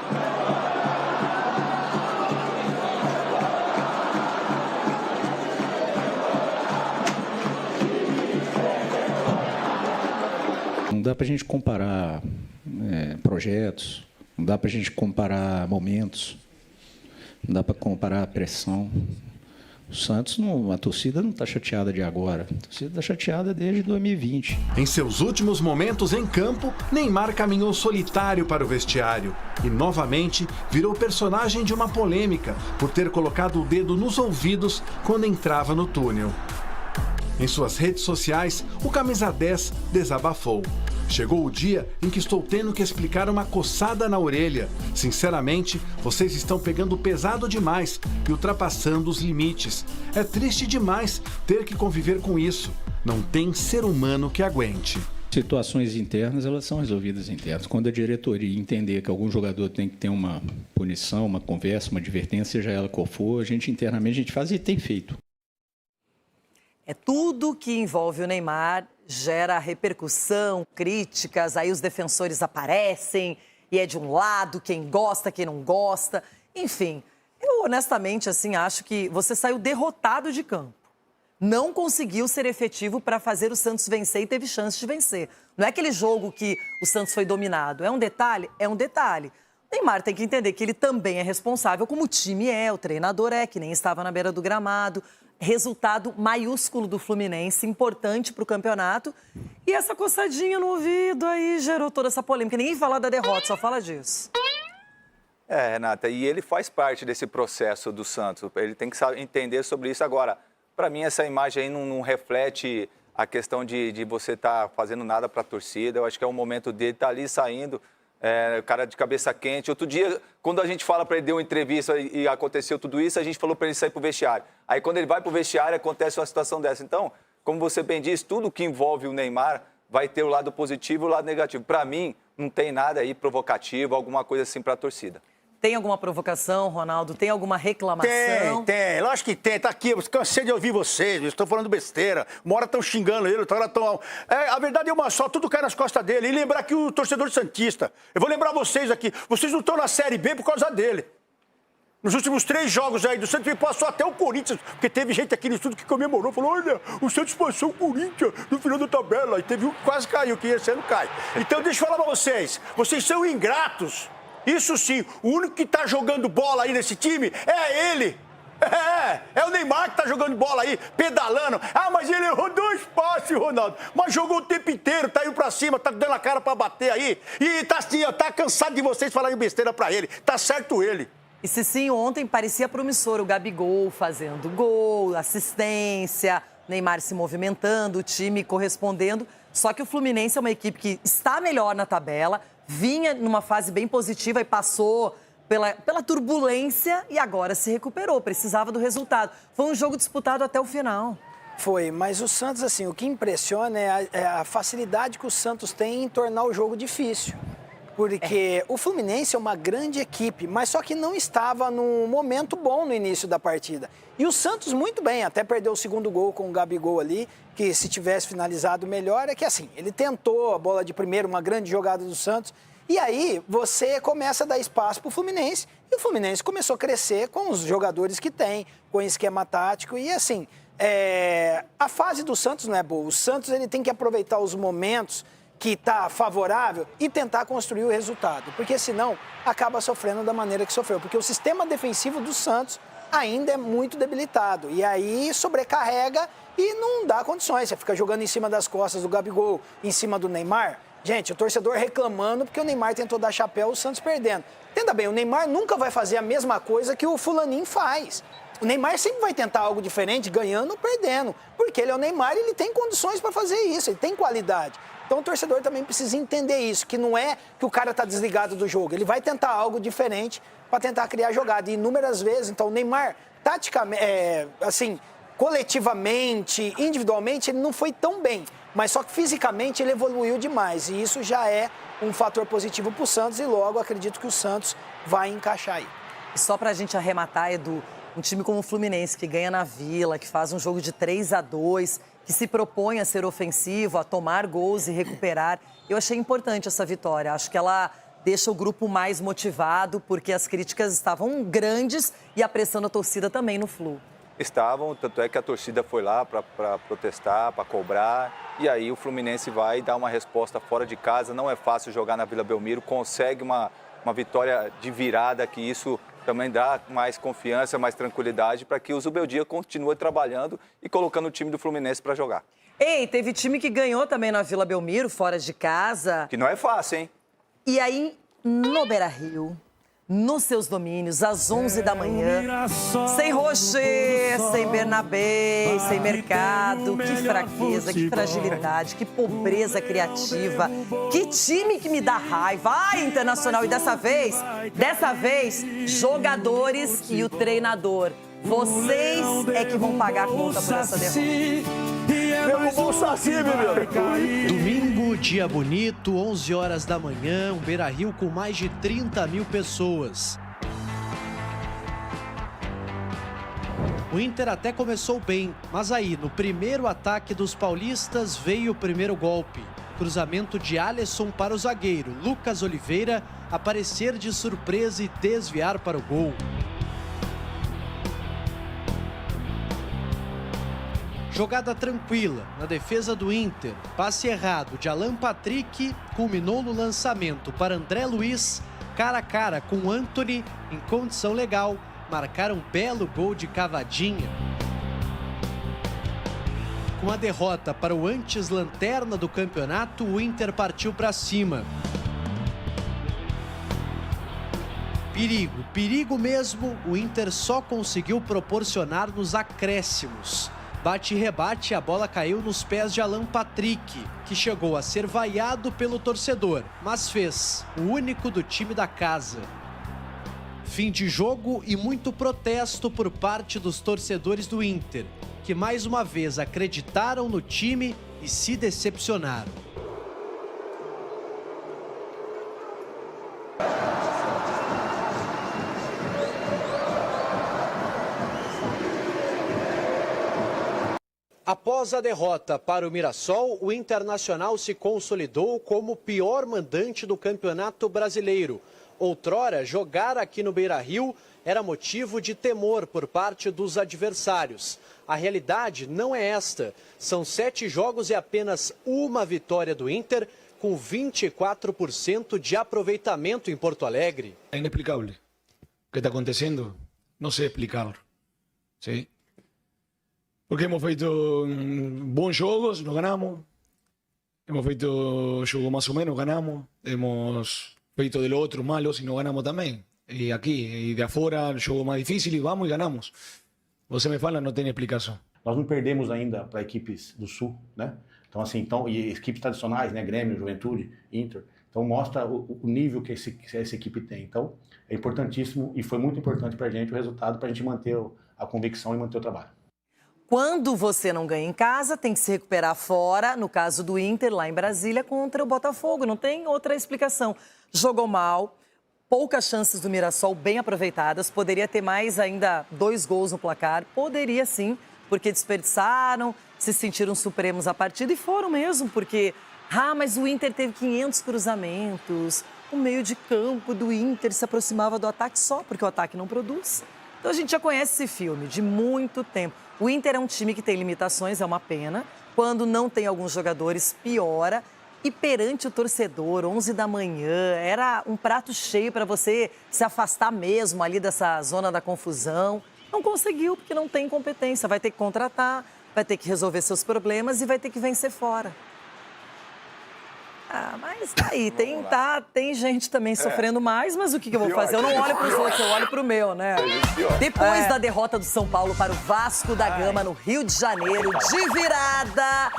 Não dá para a gente comparar projetos. Não dá para a gente comparar momentos, não dá para comparar a pressão. O Santos, a torcida não está chateada de agora, a torcida está chateada desde 2020. Em seus últimos momentos em campo, Neymar caminhou solitário para o vestiário e novamente virou personagem de uma polêmica por ter colocado o dedo nos ouvidos quando entrava no túnel. Em suas redes sociais, o camisa 10 desabafou. Chegou o dia em que estou tendo que explicar uma coçada na orelha. Sinceramente, vocês estão pegando pesado demais e ultrapassando os limites. É triste demais ter que conviver com isso. Não tem ser humano que aguente. Situações internas, elas são resolvidas internas. Quando a diretoria entender que algum jogador tem que ter uma punição, uma conversa, uma advertência, seja ela qual for, a gente internamente a gente faz e tem feito. É tudo que envolve o Neymar gera repercussão, críticas, aí os defensores aparecem e é de um lado, quem gosta, quem não gosta. Enfim, eu honestamente assim acho que você saiu derrotado de campo. não conseguiu ser efetivo para fazer o Santos vencer e teve chance de vencer. Não é aquele jogo que o Santos foi dominado. É um detalhe? É um detalhe. O Neymar tem que entender que ele também é responsável, como o time é, o treinador é, que nem estava na beira do gramado. Resultado maiúsculo do Fluminense, importante para o campeonato. E essa coçadinha no ouvido aí gerou toda essa polêmica. Ninguém fala da derrota, só fala disso. Renata, e ele faz parte desse processo do Santos. Ele tem que entender sobre isso agora. Para mim, essa imagem aí não reflete a questão de você estar fazendo nada para a torcida. Eu acho que é o momento dele estar ali saindo, o cara de cabeça quente. Outro dia, quando a gente fala para ele dar uma entrevista e aconteceu tudo isso, a gente falou para ele sair para o vestiário. Aí, quando ele vai para o vestiário, acontece uma situação dessa. Então, como você bem disse, tudo que envolve o Neymar vai ter o lado positivo e o lado negativo. Para mim, não tem nada aí provocativo, alguma coisa assim para a torcida. Tem alguma provocação, Ronaldo? Tem alguma reclamação? Tem. Lógico que tem. Tá aqui, eu cansei de ouvir vocês. Estou falando besteira. Uma hora estão xingando ele, outra hora estão... a verdade é uma só, tudo cai nas costas dele. E lembrar que o torcedor santista... Eu vou lembrar vocês aqui. Vocês não estão na Série B por causa dele. Nos últimos 3 jogos aí do Santos, ele passou até o Corinthians, porque teve gente aqui no estúdio que comemorou, falou, olha, o Santos passou o Corinthians no final da tabela. E teve um que quase caiu, que esse ano cai. Então, deixa eu falar pra vocês. Vocês são ingratos. Isso sim, o único que tá jogando bola aí nesse time é ele. É o Neymar que tá jogando bola aí, pedalando. Ah, mas ele errou 2 passes, Ronaldo. Mas jogou o tempo inteiro, tá indo pra cima, tá dando a cara pra bater aí. E tá assim, ó, tá cansado de vocês falarem besteira pra ele. Tá certo ele. E sim, ontem parecia promissor o Gabigol fazendo gol, assistência, Neymar se movimentando, o time correspondendo. Só que o Fluminense é uma equipe que está melhor na tabela, vinha numa fase bem positiva e passou pela turbulência e agora se recuperou, precisava do resultado. Foi um jogo disputado até o final. Foi, mas o Santos, assim, o que impressiona é a facilidade que o Santos tem em tornar o jogo difícil. Porque o Fluminense é uma grande equipe, mas só que não estava num momento bom no início da partida. E o Santos muito bem, até perdeu o segundo gol com o Gabigol ali, que se tivesse finalizado melhor, é que assim, ele tentou a bola de primeiro, uma grande jogada do Santos, e aí você começa a dar espaço para o Fluminense, e o Fluminense começou a crescer com os jogadores que tem, com o esquema tático, e assim, a fase do Santos não é boa. O Santos ele tem que aproveitar os momentos que está favorável e tentar construir o resultado, porque senão acaba sofrendo da maneira que sofreu, porque o sistema defensivo do Santos ainda é muito debilitado, e aí sobrecarrega e não dá condições, você fica jogando em cima das costas do Gabigol, em cima do Neymar. Gente, o torcedor reclamando porque o Neymar tentou dar chapéu, o Santos perdendo. Entenda bem, o Neymar nunca vai fazer a mesma coisa que o fulaninho faz. O Neymar sempre vai tentar algo diferente, ganhando ou perdendo, porque ele é o Neymar e ele tem condições para fazer isso, ele tem qualidade. Então o torcedor também precisa entender isso, que não é que o cara está desligado do jogo, ele vai tentar algo diferente para tentar criar jogada. E inúmeras vezes, então o Neymar, taticamente, assim, coletivamente, individualmente, ele não foi tão bem, mas só que fisicamente ele evoluiu demais. E isso já é um fator positivo para o Santos e logo acredito que o Santos vai encaixar aí. E só para a gente arrematar, Edu, um time como o Fluminense, que ganha na Vila, que faz um jogo de 3-2, que se propõe a ser ofensivo, a tomar gols e recuperar. Eu achei importante essa vitória. Acho que ela deixa o grupo mais motivado, porque as críticas estavam grandes e a pressão da torcida também no Flu. Estavam, tanto é que a torcida foi lá para protestar, para cobrar. E aí o Fluminense vai dar uma resposta fora de casa. Não é fácil jogar na Vila Belmiro, consegue uma vitória de virada, que isso também dá mais confiança, mais tranquilidade para que o Zubeldia continue trabalhando e colocando o time do Fluminense para jogar. Ei, teve time que ganhou também na Vila Belmiro, fora de casa. Que não é fácil, hein? E aí, no Beira-Rio, nos seus domínios, às 11 da manhã, sem Rocher, sem Bernabé, sem Mercado. Que fraqueza, que fragilidade, que pobreza criativa. Que time que me dá raiva. Ai, Internacional, e dessa vez, jogadores e o treinador. Vocês é que vão pagar a conta por essa derrota. Domingo, dia bonito, 11 horas da manhã, um Beira-Rio com mais de 30 mil pessoas. O Inter até começou bem, mas aí, no primeiro ataque dos paulistas, veio o primeiro golpe. Cruzamento de Alisson para o zagueiro, Lucas Oliveira, aparecer de surpresa e desviar para o gol. Jogada tranquila na defesa do Inter. Passe errado de Alan Patrick culminou no lançamento para André Luiz. Cara a cara com Antony em condição legal. Marcaram um belo gol de cavadinha. Com a derrota para o antes-lanterna do campeonato, o Inter partiu para cima. Perigo, perigo mesmo, o Inter só conseguiu proporcionar nos acréscimos. Bate e rebate, a bola caiu nos pés de Alan Patrick, que chegou a ser vaiado pelo torcedor, mas fez, o único do time da casa. Fim de jogo e muito protesto por parte dos torcedores do Inter, que mais uma vez acreditaram no time e se decepcionaram. Após a derrota para o Mirassol, o Internacional se consolidou como o pior mandante do Campeonato Brasileiro. Outrora, jogar aqui no Beira-Rio era motivo de temor por parte dos adversários. A realidade não é esta. São 7 jogos e apenas uma vitória do Inter, com 24% de aproveitamento em Porto Alegre. É inexplicável. O que está acontecendo? Não sei explicar. Sim. Porque hemos feito bons jogos, não ganamos. Hemos feito jogos mais ou menos, ganamos. Hemos feito de los otros malos y no ganamos también. Y aquí, y de afuera, jogo mais difícil, e vamos e ganamos. Você me fala, não tem explicação. Nós não perdemos ainda para equipes do Sul, né? Então, assim, e equipes tradicionais, né? Grêmio, Juventude, Inter. Então, mostra o nível que essa equipe tem. Então, é importantíssimo e foi muito importante para a gente o resultado, para a gente manter a convicção e manter o trabalho. Quando você não ganha em casa, tem que se recuperar fora, no caso do Inter, lá em Brasília, contra o Botafogo. Não tem outra explicação. Jogou mal, poucas chances do Mirassol bem aproveitadas. Poderia ter mais ainda 2 gols no placar. Poderia sim, porque desperdiçaram, se sentiram supremos a partida e foram mesmo, porque... mas o Inter teve 500 cruzamentos. O meio de campo do Inter se aproximava do ataque só porque o ataque não produz. Então a gente já conhece esse filme de muito tempo. O Inter é um time que tem limitações, é uma pena. Quando não tem alguns jogadores, piora. E perante o torcedor, 11 da manhã, era um prato cheio para você se afastar mesmo ali dessa zona da confusão. Não conseguiu, porque não tem competência. Vai ter que contratar, vai ter que resolver seus problemas e vai ter que vencer fora. Mas tá aí, tem gente também sofrendo mais, mas o que eu vou fazer? Eu não olho para os outros, eu olho para o meu, né? Depois da derrota do São Paulo para o Vasco da Gama no Rio de Janeiro, de virada,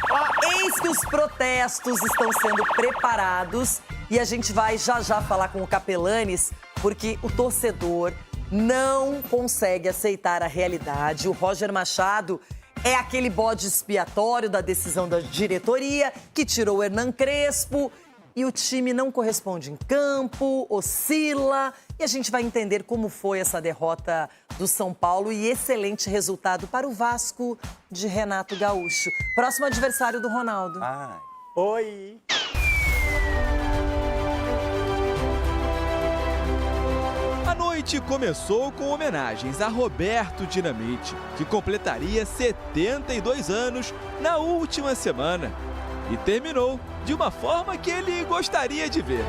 eis que os protestos estão sendo preparados e a gente vai já falar com o Capelanes, porque o torcedor não consegue aceitar a realidade. O Roger Machado é aquele bode expiatório da decisão da diretoria que tirou o Hernan Crespo e o time não corresponde em campo, oscila. E a gente vai entender como foi essa derrota do São Paulo e excelente resultado para o Vasco de Renato Gaúcho. Próximo adversário do Ronaldo. Oi! A noite começou com homenagens a Roberto Dinamite, que completaria 72 anos na última semana. E terminou de uma forma que ele gostaria de ver.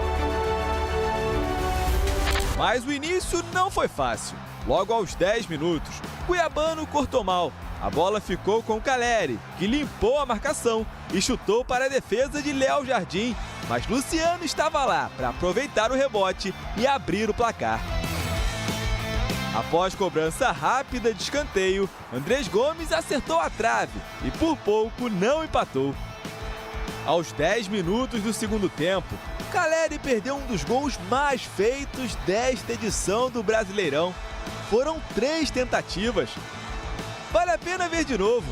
Mas o início não foi fácil. Logo aos 10 minutos, Cuiabano cortou mal. A bola ficou com Caleri, que limpou a marcação e chutou para a defesa de Léo Jardim. Mas Luciano estava lá para aproveitar o rebote e abrir o placar. Após cobrança rápida de escanteio, Andrés Gomes acertou a trave e por pouco não empatou. Aos 10 minutos do segundo tempo, Caleri perdeu um dos gols mais feitos desta edição do Brasileirão. Foram 3 tentativas. Vale a pena ver de novo.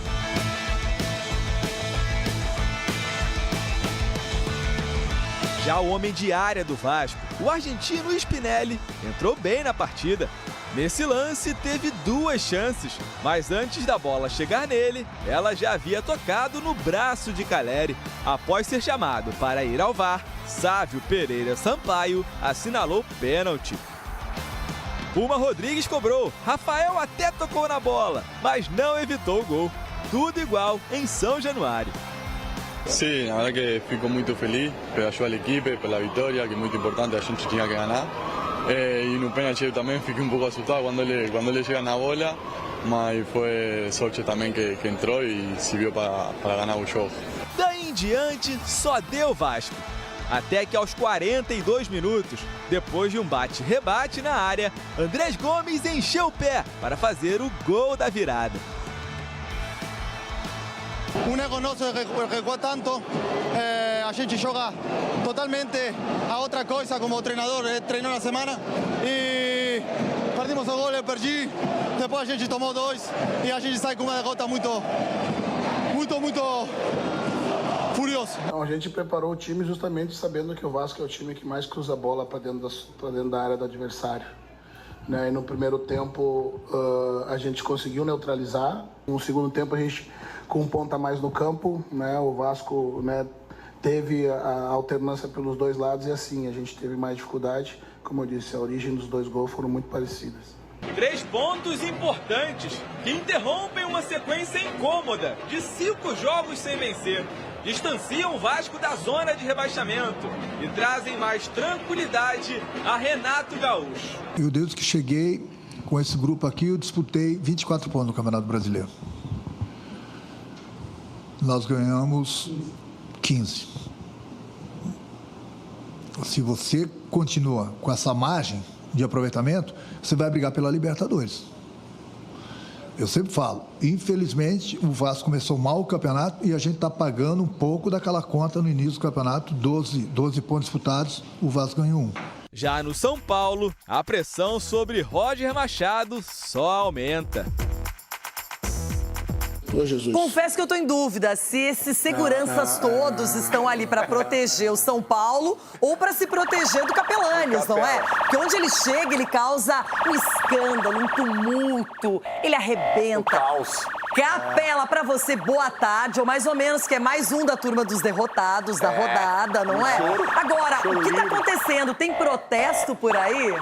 Já o homem de área do Vasco, o argentino Spinelli, entrou bem na partida. Nesse lance, teve 2 chances, mas antes da bola chegar nele, ela já havia tocado no braço de Caleri. Após ser chamado para ir ao VAR, Sávio Pereira Sampaio assinalou pênalti. Puma Rodrigues cobrou, Rafael até tocou na bola, mas não evitou o gol. tudo igual em São Januário. Sim, a verdade que fico muito feliz pela ajuda da equipe, pela vitória, que é muito importante, a gente tinha que ganhar. E no pênalti eu também fiquei um pouco assustado quando ele chega na bola, mas foi sorte também que entrou e serviu para ganhar o jogo. Daí em diante, só deu Vasco. Até que aos 42 minutos, depois de um bate-rebate na área, Andrés Gomes encheu o pé para fazer o gol da virada. Un ego nosso recuou tanto, a gente joga totalmente a outra coisa como treinador, treinou na semana e perdimos o gol, eu perdi, depois a gente tomou 2 e a gente sai com uma derrota muito furioso. A gente preparou o time justamente sabendo que o Vasco é o time que mais cruza a bola para dentro da área do adversário. Né? E no primeiro tempo a gente conseguiu neutralizar, no segundo tempo a gente com um ponto a mais no campo, né? O Vasco, né, teve a alternância pelos dois lados e assim a gente teve mais dificuldade. Como eu disse, a origem dos 2 gols foram muito parecidas. 3 pontos importantes que interrompem uma sequência incômoda de 5 jogos sem vencer. Distanciam o Vasco da zona de rebaixamento e trazem mais tranquilidade a Renato Gaúcho. Eu, desde que cheguei com esse grupo aqui, eu disputei 24 pontos no Campeonato Brasileiro. Nós ganhamos 15. Se você continua com essa margem de aproveitamento, você vai brigar pela Libertadores. Eu sempre falo, infelizmente, o Vasco começou mal o campeonato e a gente está pagando um pouco daquela conta no início do campeonato, 12 pontos disputados, o Vasco ganhou 1. Já no São Paulo, a pressão sobre Roger Machado só aumenta. Ô, Jesus. Confesso que eu tô em dúvida se esses seguranças todos estão ali para proteger o São Paulo ou para se proteger do Capelanes, não é? Porque onde ele chega, ele causa um escândalo, um tumulto, ele arrebenta. O caos. Capela, pra você, boa tarde, ou mais ou menos, que é mais um da turma dos derrotados da rodada, não é? Agora, o que tá acontecendo? Tem protesto por aí?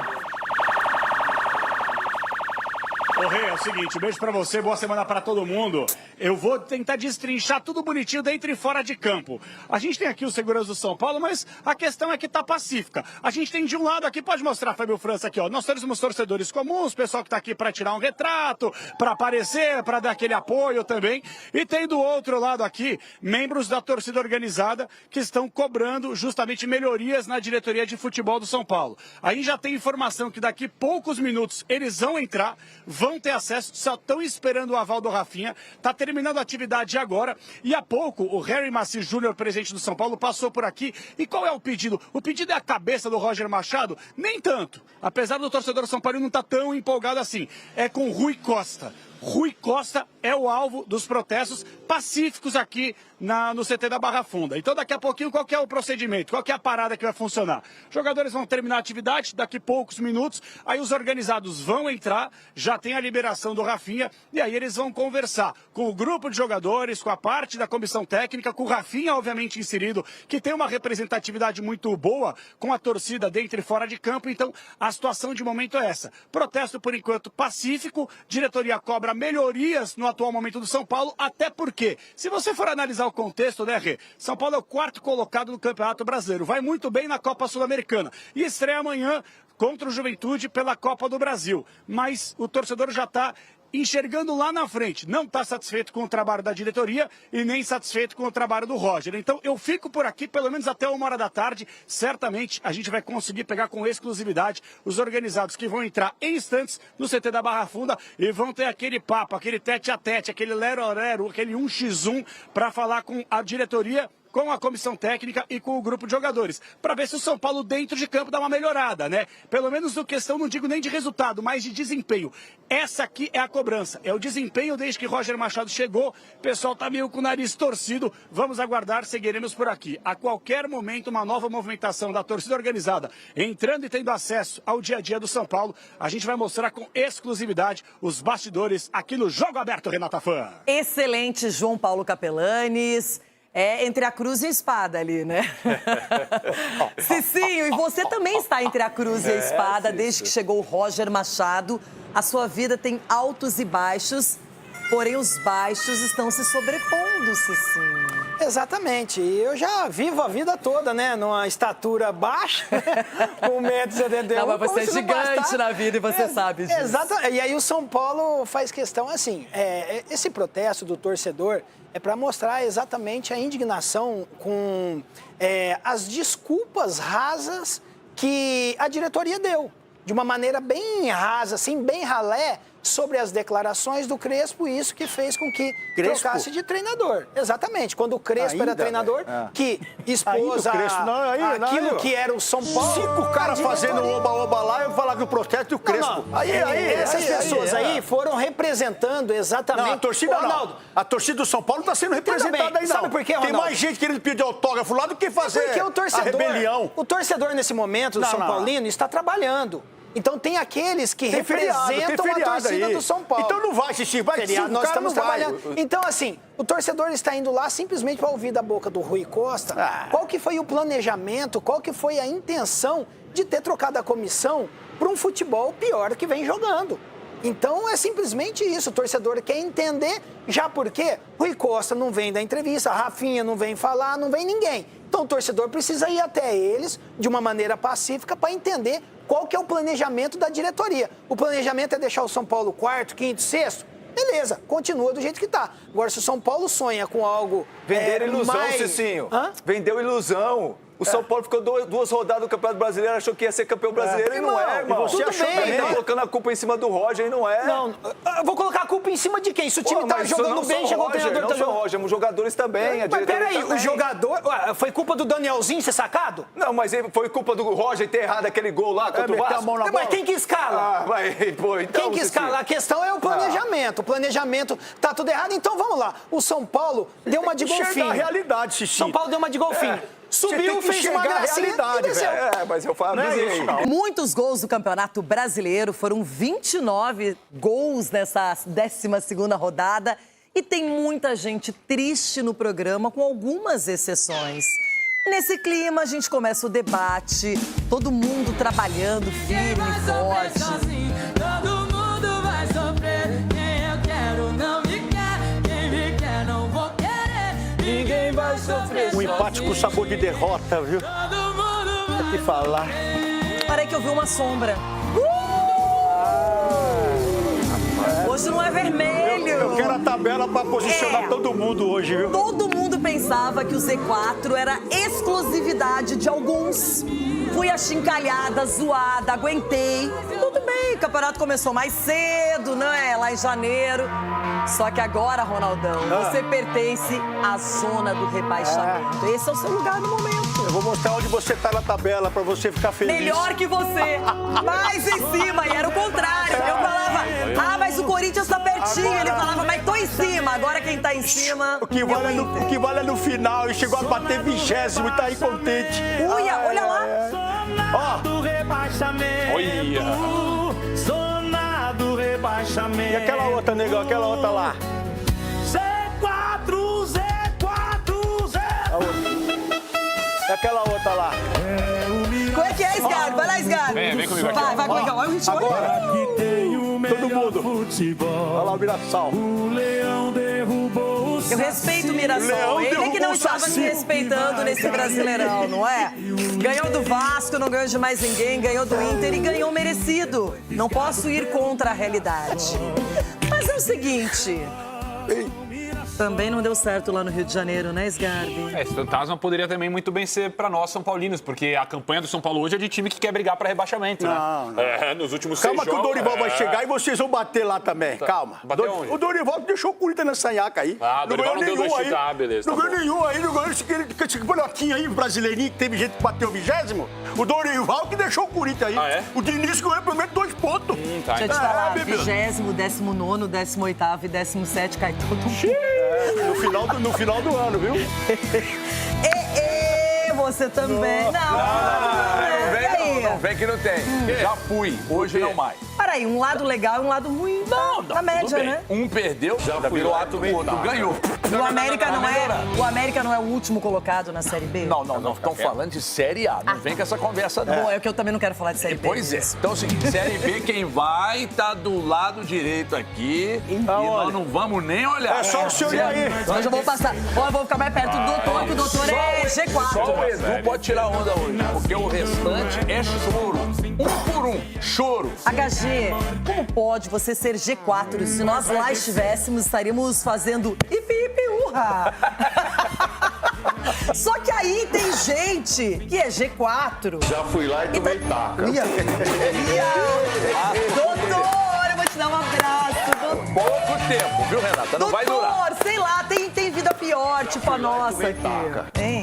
Ô, Rei, é o seguinte, beijo pra você, boa semana pra todo mundo. Eu vou tentar destrinchar tudo bonitinho dentro e fora de campo. A gente tem aqui o segurança do São Paulo, mas a questão é que tá pacífica. A gente tem de um lado aqui, pode mostrar, Fábio França, aqui, ó. Nós somos torcedores comuns, pessoal que tá aqui pra tirar um retrato, pra aparecer, pra dar aquele apoio também. E tem do outro lado aqui, membros da torcida organizada que estão cobrando justamente melhorias na diretoria de futebol do São Paulo. Aí já tem informação que daqui poucos minutos eles vão entrar, vão ter acesso, só estão esperando o aval do Rafinha, está terminando a atividade agora e há pouco o Harry Maci Júnior, presidente do São Paulo, passou por aqui. E qual é o pedido? O pedido é a cabeça do Roger Machado? Nem tanto, apesar do torcedor São Paulo não estar tão empolgado assim, é com Rui Costa. Rui Costa é o alvo dos protestos pacíficos aqui no CT da Barra Funda. Então daqui a pouquinho qual que é o procedimento? Qual que é a parada que vai funcionar? Os jogadores vão terminar a atividade daqui a poucos minutos, aí os organizados vão entrar, já tem a liberação do Rafinha, e aí eles vão conversar com o grupo de jogadores, com a parte da comissão técnica, com o Rafinha obviamente inserido, que tem uma representatividade muito boa com a torcida dentro e fora de campo. Então a situação de momento é essa. Protesto por enquanto pacífico, diretoria cobra melhorias no atual momento do São Paulo, até porque, se você for analisar o contexto, né, Rê? São Paulo é o 4º colocado no Campeonato Brasileiro, vai muito bem na Copa Sul-Americana e estreia amanhã contra o Juventude pela Copa do Brasil. Mas o torcedor já está enxergando lá na frente, não está satisfeito com o trabalho da diretoria e nem satisfeito com o trabalho do Roger. Então eu fico por aqui pelo menos até 13h. Certamente a gente vai conseguir pegar com exclusividade os organizados que vão entrar em instantes no CT da Barra Funda e vão ter aquele papo, aquele tete a tete, aquele lero-lero, aquele 1x1 para falar com a diretoria, com a comissão técnica e com o grupo de jogadores, para ver se o São Paulo dentro de campo dá uma melhorada, né? Pelo menos no questão, não digo nem de resultado, mas de desempenho. Essa aqui é a cobrança, é o desempenho desde que Roger Machado chegou. O pessoal tá meio com o nariz torcido, vamos aguardar, seguiremos por aqui. A qualquer momento, uma nova movimentação da torcida organizada, entrando e tendo acesso ao dia a dia do São Paulo, a gente vai mostrar com exclusividade os bastidores aqui no Jogo Aberto, Renata Fã. Excelente, João Paulo Capelanes. É entre a cruz e a espada ali, né? Cicinho, e você também está entre a cruz e a espada desde que chegou o Roger Machado. A sua vida tem altos e baixos. Porém, os baixos estão se sobrepondo, Cicinho. Exatamente. E eu já vivo a vida toda, né? Numa estatura baixa, com 1,71 m. Não, mas você é gigante na vida e você sabe disso. Exatamente. E aí o São Paulo faz questão, assim, esse protesto do torcedor é para mostrar exatamente a indignação com as desculpas rasas que a diretoria deu. De uma maneira bem rasa, assim, bem ralé, sobre as declarações do Crespo, e isso que fez com que trocasse de treinador. Exatamente. Quando o Crespo era treinador, que expôs aquilo que era o São Paulo. 5 caras fazendo oba-oba lá e falar que o protesto do Crespo. Essas pessoas aí foram representando exatamente... Não, a torcida Ronaldo, a torcida do São Paulo não está sendo representada aí, não. Sabe por quê, Ronaldo? Tem mais gente querendo pedir autógrafo lá do que fazer a rebelião. O torcedor, nesse momento, do São Paulino, está trabalhando. Então tem aqueles que representam a torcida do São Paulo. Então não vai, Xixi, vai sim, nós estamos trabalhando. Então, assim, o torcedor está indo lá simplesmente para ouvir da boca do Rui Costa qual que foi o planejamento, qual que foi a intenção de ter trocado a comissão para um futebol pior que vem jogando. Então é simplesmente isso, o torcedor quer entender, já porque Rui Costa não vem dar entrevista, a Rafinha não vem falar, não vem ninguém. Então o torcedor precisa ir até eles de uma maneira pacífica para entender qual que é o planejamento da diretoria. O planejamento é deixar o São Paulo quarto, quinto, sexto? Beleza, continua do jeito que tá. Agora, se o São Paulo sonha com algo... Venderam ilusão, Cicinho. Vendeu ilusão. O São Paulo ficou 2 rodadas no Campeonato Brasileiro, achou que ia ser campeão brasileiro e não é, irmão. Você achou também, tá colocando a culpa em cima do Roger e não é. Não, eu vou colocar a culpa em cima de quem? Se o time tá jogando bem, chegou o treinador... Não só o Roger, os jogadores também. Mas peraí, o jogador... Foi culpa do Danielzinho ser sacado? Não, mas foi culpa do Roger ter errado aquele gol lá contra o Vasco. Mas quem que escala? Quem que escala? A questão é o planejamento. O planejamento tá tudo errado. Então, vamos lá. O São Paulo deu uma de golfinho. A realidade, Xixi. São Paulo deu uma de golfinho. Subiu, fez uma gracinha e desceu. Mas eu falo assim. Muitos gols do Campeonato Brasileiro, foram 29 gols nessa 12ª rodada. E tem muita gente triste no programa, com algumas exceções. Nesse clima, a gente começa o debate, todo mundo trabalhando firme e forte. Todo mundo vai sofrer. Quem eu quero não me quer. Quem me quer não vou querer. Ninguém vai sofrer. Um empate com sabor de derrota, viu? Vou te falar. Parei que eu vi uma sombra. Hoje não é vermelho. Eu quero a tabela para posicionar todo mundo hoje, viu? Todo mundo pensava que o Z4 era exclusividade de alguns. Fui achincalhada, zoada, aguentei. Tudo bem, o campeonato começou mais cedo, né? Lá em janeiro. Só que agora, Ronaldão, você pertence à zona do rebaixamento. Esse é o seu lugar no momento. Eu vou mostrar onde você tá na tabela para você ficar feliz. Melhor que você. Mais em cima. E era o contrário. Eu falava, mas o Corinthians tá pertinho. Ele falava, mas tô em cima. Agora quem tá em cima... O que vale é no final. E chegou a bater 20º e tá aí contente. Olha lá. Ó. Olha. Zona do rebaixamento. E aquela outra, negão, aquela outra lá. Z4. E aquela outra lá. Como é que é, Sgarbi? Vai lá, Sgarbi. Vem comigo aqui. Vai comigo. Olha o ritmo. Agora. Todo mundo. Olha lá o Mirassol. O Leão derrubou o Eu respeito o Mirassol. Ele que não estava me respeitando nesse Brasileirão, não é? Ganhou do Vasco, não ganhou de mais ninguém, ganhou do Inter e ganhou merecido. Não posso ir contra a realidade. Mas é o seguinte... Também não deu certo lá no Rio de Janeiro, né, Sgarbi? Esse fantasma poderia também muito bem ser para nós, São Paulinos, porque a campanha do São Paulo hoje é de time que quer brigar para rebaixamento, não, né? Nos últimos 6 jogos... Calma que o Dorival vai chegar e vocês vão bater lá também. Calma. Onde? O Dorival deixou o Corinthians nessa nhaca aí. O Dorival não deu 2 títulos. Beleza. Não ganhou nenhum aí, não ganhou esse bolhotinho aí, brasileirinho, que teve gente que bateu o 20º. O Dorival que deixou o Corinthians aí. O Diniz ganhou pelo menos 2 pontos. Deixa eu te falar, 20º, 19º, 18º e 17º cai todo mundo. No final do ano, viu? Você também. Não. aí. Não vem que não tem. Já fui, hoje não mais. Peraí, um lado legal e um lado ruim da média, né? Um perdeu, já virou ato, o outro ganhou. O América não é o último colocado na Série B? Não, estão falando de Série A. Não vem com essa conversa, não. Bom, é que eu também não quero falar de Série B. Pois é. Então é o seguinte, Série B, quem vai tá do lado direito aqui. E nós não vamos nem olhar. É só o senhor ir aí. Hoje eu vou passar. Eu vou ficar mais perto do doutor, que o doutor é G4. Só o Edu pode tirar onda hoje, porque o restante é choro. Um por um, choro. HG, como pode você ser G4? Se nós lá estivéssemos, estaríamos fazendo ipi-ipi-urra. Só que aí tem gente que é G4. Já fui lá e tomei taca. Doutor, eu vou te dar um abraço, doutor. Pouco tempo, viu, Renata? Não vai durar. Doutor, sei lá, tem vida pior, tipo a nossa aqui. Hein?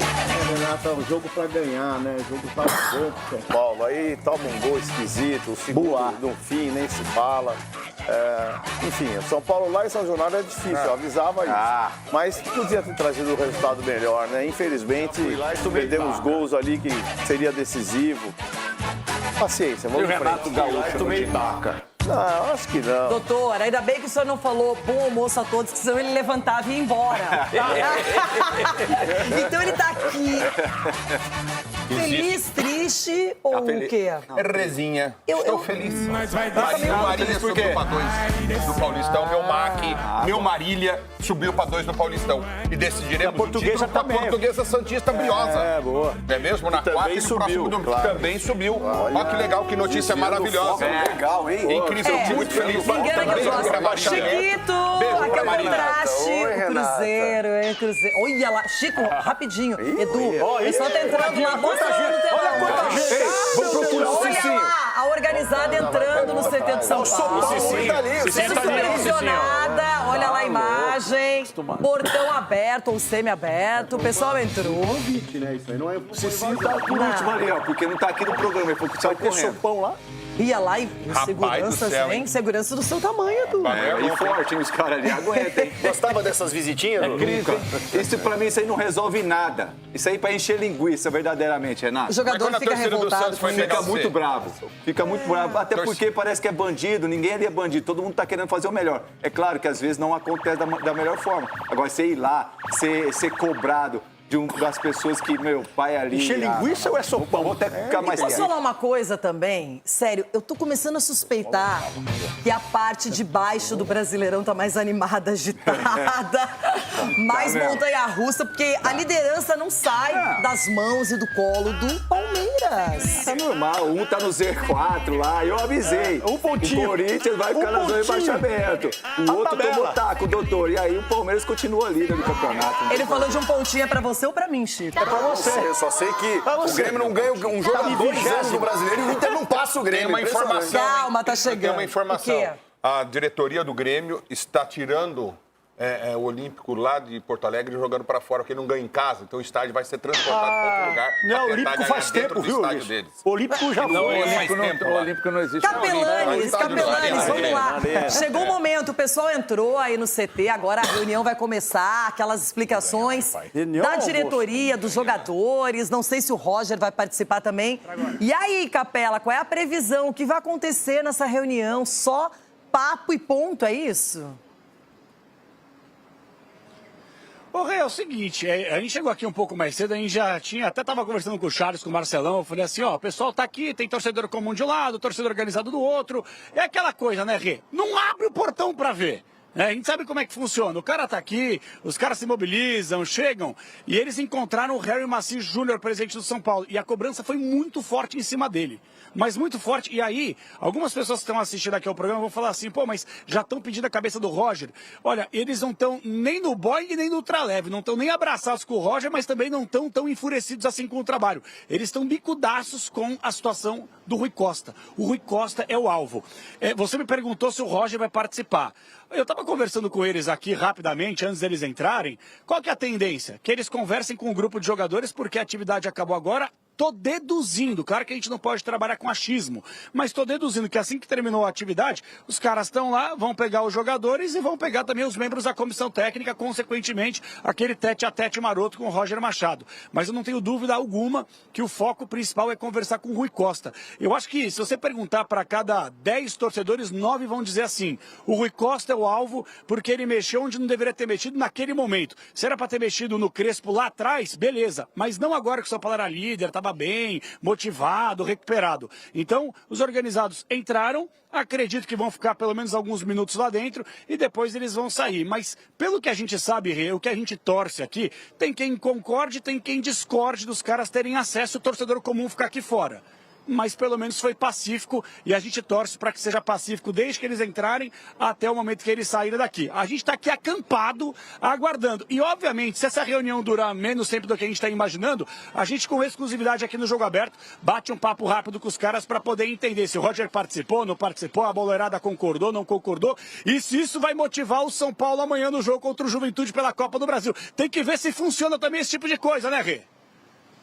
Renata, é um jogo pra ganhar, né? O jogo tá bom pro São Paulo. Aí toma um gol esquisito, o segundo no fim nem se fala. Enfim, São Paulo lá em São Januário é difícil, eu avisava isso. Mas podia ter trazido um resultado melhor, né? Infelizmente, perdemos gols ali que seria decisivo. Paciência, vamos em frente. Renato Gaúcho tomei taca. Não, acho que não. Doutor, ainda bem que o senhor não falou bom almoço a todos, que senão ele levantava e ia embora. Então ele tá aqui. Feliz, triste ou o quê? Rezinha. Estou feliz. Mas vai dar. Marília subiu pra 2 no Paulistão. Meu Meu Marília subiu pra 2 no Paulistão. E decidiremos o título com a Portuguesa Santista Briosa. É, boa. Não é mesmo? Na quarta e no próximo domingo. Também subiu. Olha que legal, que notícia maravilhosa. Legal, hein? Incrível, muito feliz. Engana que eu gosto. Chiquito, aqui é o contraste. O Cruzeiro, é Cruzeiro. Olha lá, Chico, rapidinho. Edu, o pessoal tá entrando lá. Vou procurar o Cicinho. Olha lá, a organizada entrando no CT de São Paulo. Sendo supervisionada, olha lá a imagem. Portão aberto ou semi-aberto, o pessoal entrou. O Cicinho tá por último ali, ó, porque não tá aqui no programa, ele falou que saiu correndo. Sopão lá. Ia lá e seguranças, hein? Segurança do seu tamanho, Edu. É forte, hein? Os caras ali aguentam, hein? Gostava dessas visitinhas? É incrível. Isso, pra mim, isso aí não resolve nada. Isso aí pra encher linguiça, verdadeiramente, Renato. O jogador fica revoltado. Fica muito bravo. Fica muito bravo. Até porque parece que é bandido. Ninguém ali é bandido. Todo mundo tá querendo fazer o melhor. É claro que às vezes não acontece da melhor forma. Agora, você ir lá, ser cobrado das pessoas que, meu pai ali... Encher linguiça ou é sopão? Vou até ficar mais Posso falar uma coisa também? Sério, eu tô começando a suspeitar que a parte de baixo do Brasileirão tá mais animada, agitada, mais montanha-russa, porque a liderança não sai das mãos e do colo do Palmeiras. Tá normal, um tá no Z4 lá, eu avisei. Um pontinho. O Corinthians vai ficar na zona de rebaixamento. O outro tomou taco, doutor. E aí o Palmeiras continua líder do campeonato. Ele falou de um pontinho, é pra você ou pra mim, Chico? É pra você. Eu só sei que o Grêmio não ganha um jogo há 2 anos no Brasileiro e o Inter não passa o Grêmio. Tem uma informação. Calma, tá chegando. Tem uma informação. O quê? A diretoria do Grêmio está tirando o Olímpico lá de Porto Alegre jogando para fora, porque ele não ganha em casa, então o estádio vai ser transportado para outro lugar. Não, o Olímpico faz tempo, viu? O Olímpico já foi. O Olímpico não existe. Capelanes, vamos lá. Chegou o momento, o pessoal entrou aí no CT, agora a reunião vai começar, aquelas explicações da diretoria, dos jogadores, não sei se o Roger vai participar também. E aí, Capela, qual é a previsão? O que vai acontecer nessa reunião? Só papo e ponto, é isso? Ô, Rê, é o seguinte, a gente chegou aqui um pouco mais cedo, a gente já tinha, até tava conversando com o Charles, com o Marcelão, eu falei assim, ó, o pessoal tá aqui, tem torcedor comum de um lado, torcedor organizado do outro, é aquela coisa, né, Rê? Não abre o portão pra ver. A gente sabe como é que funciona. O cara tá aqui, os caras se mobilizam, chegam, e eles encontraram o Harry Macis Júnior, presidente do São Paulo, e a cobrança foi muito forte em cima dele. Mas muito forte. E aí, algumas pessoas que estão assistindo aqui ao programa vão falar assim, pô, mas já estão pedindo a cabeça do Roger. Olha, eles não estão nem no Boeing nem no ultraleve, não estão nem abraçados com o Roger, mas também não estão tão enfurecidos assim com o trabalho. Eles estão bicudaços com a situação do Rui Costa. O Rui Costa é o alvo. Você me perguntou se o Roger vai participar. Eu estava conversando com eles aqui rapidamente, antes deles entrarem. Qual que é a tendência? Que eles conversem com o grupo de jogadores, porque a atividade acabou agora. tô deduzindo, claro que a gente não pode trabalhar com achismo, mas tô deduzindo que assim que terminou a atividade, os caras estão lá, vão pegar os jogadores e vão pegar também os membros da comissão técnica, consequentemente, aquele tete-a-tete maroto com o Roger Machado. Mas eu não tenho dúvida alguma que o foco principal é conversar com o Rui Costa. Eu acho que se você perguntar para cada 10 torcedores, 9 vão dizer assim, o Rui Costa é o alvo porque ele mexeu onde não deveria ter mexido naquele momento. Se era para ter mexido no Crespo lá atrás, beleza, mas não agora que o São Paulo era líder, estava bem, motivado, recuperado. Então, os organizados entraram, acredito que vão ficar pelo menos alguns minutos lá dentro e depois eles vão sair. Mas, pelo que a gente sabe, Rê, o que a gente torce aqui, tem quem concorde, tem quem discorde dos caras terem acesso, o torcedor comum ficar aqui fora. Mas pelo menos foi pacífico e a gente torce para que seja pacífico desde que eles entrarem até o momento que eles saírem daqui. A gente está aqui acampado, aguardando. E, obviamente, se essa reunião durar menos tempo do que a gente está imaginando, a gente, com exclusividade aqui no Jogo Aberto, bate um papo rápido com os caras para poder entender se o Roger participou, não participou, a boleirada concordou, não concordou, e se isso vai motivar o São Paulo amanhã no jogo contra o Juventude pela Copa do Brasil. Tem que ver se funciona também esse tipo de coisa, né, Rê?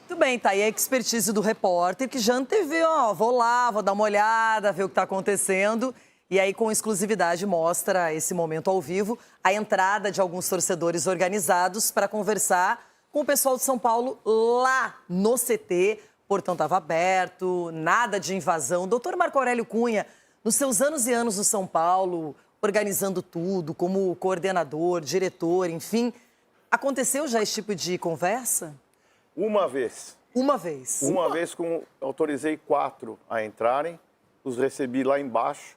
Muito bem, tá aí a expertise do repórter que já antevê, vou lá, vou dar uma olhada, ver o que está acontecendo. E aí, com exclusividade, mostra esse momento ao vivo, a entrada de alguns torcedores organizados para conversar com o pessoal de São Paulo lá no CT. Portão estava aberto, nada de invasão. Doutor Marco Aurélio Cunha, nos seus anos e anos no São Paulo, organizando tudo, como coordenador, diretor, enfim, aconteceu já esse tipo de conversa? Uma vez. Uma vez? Uma vez autorizei 4 a entrarem, os recebi lá embaixo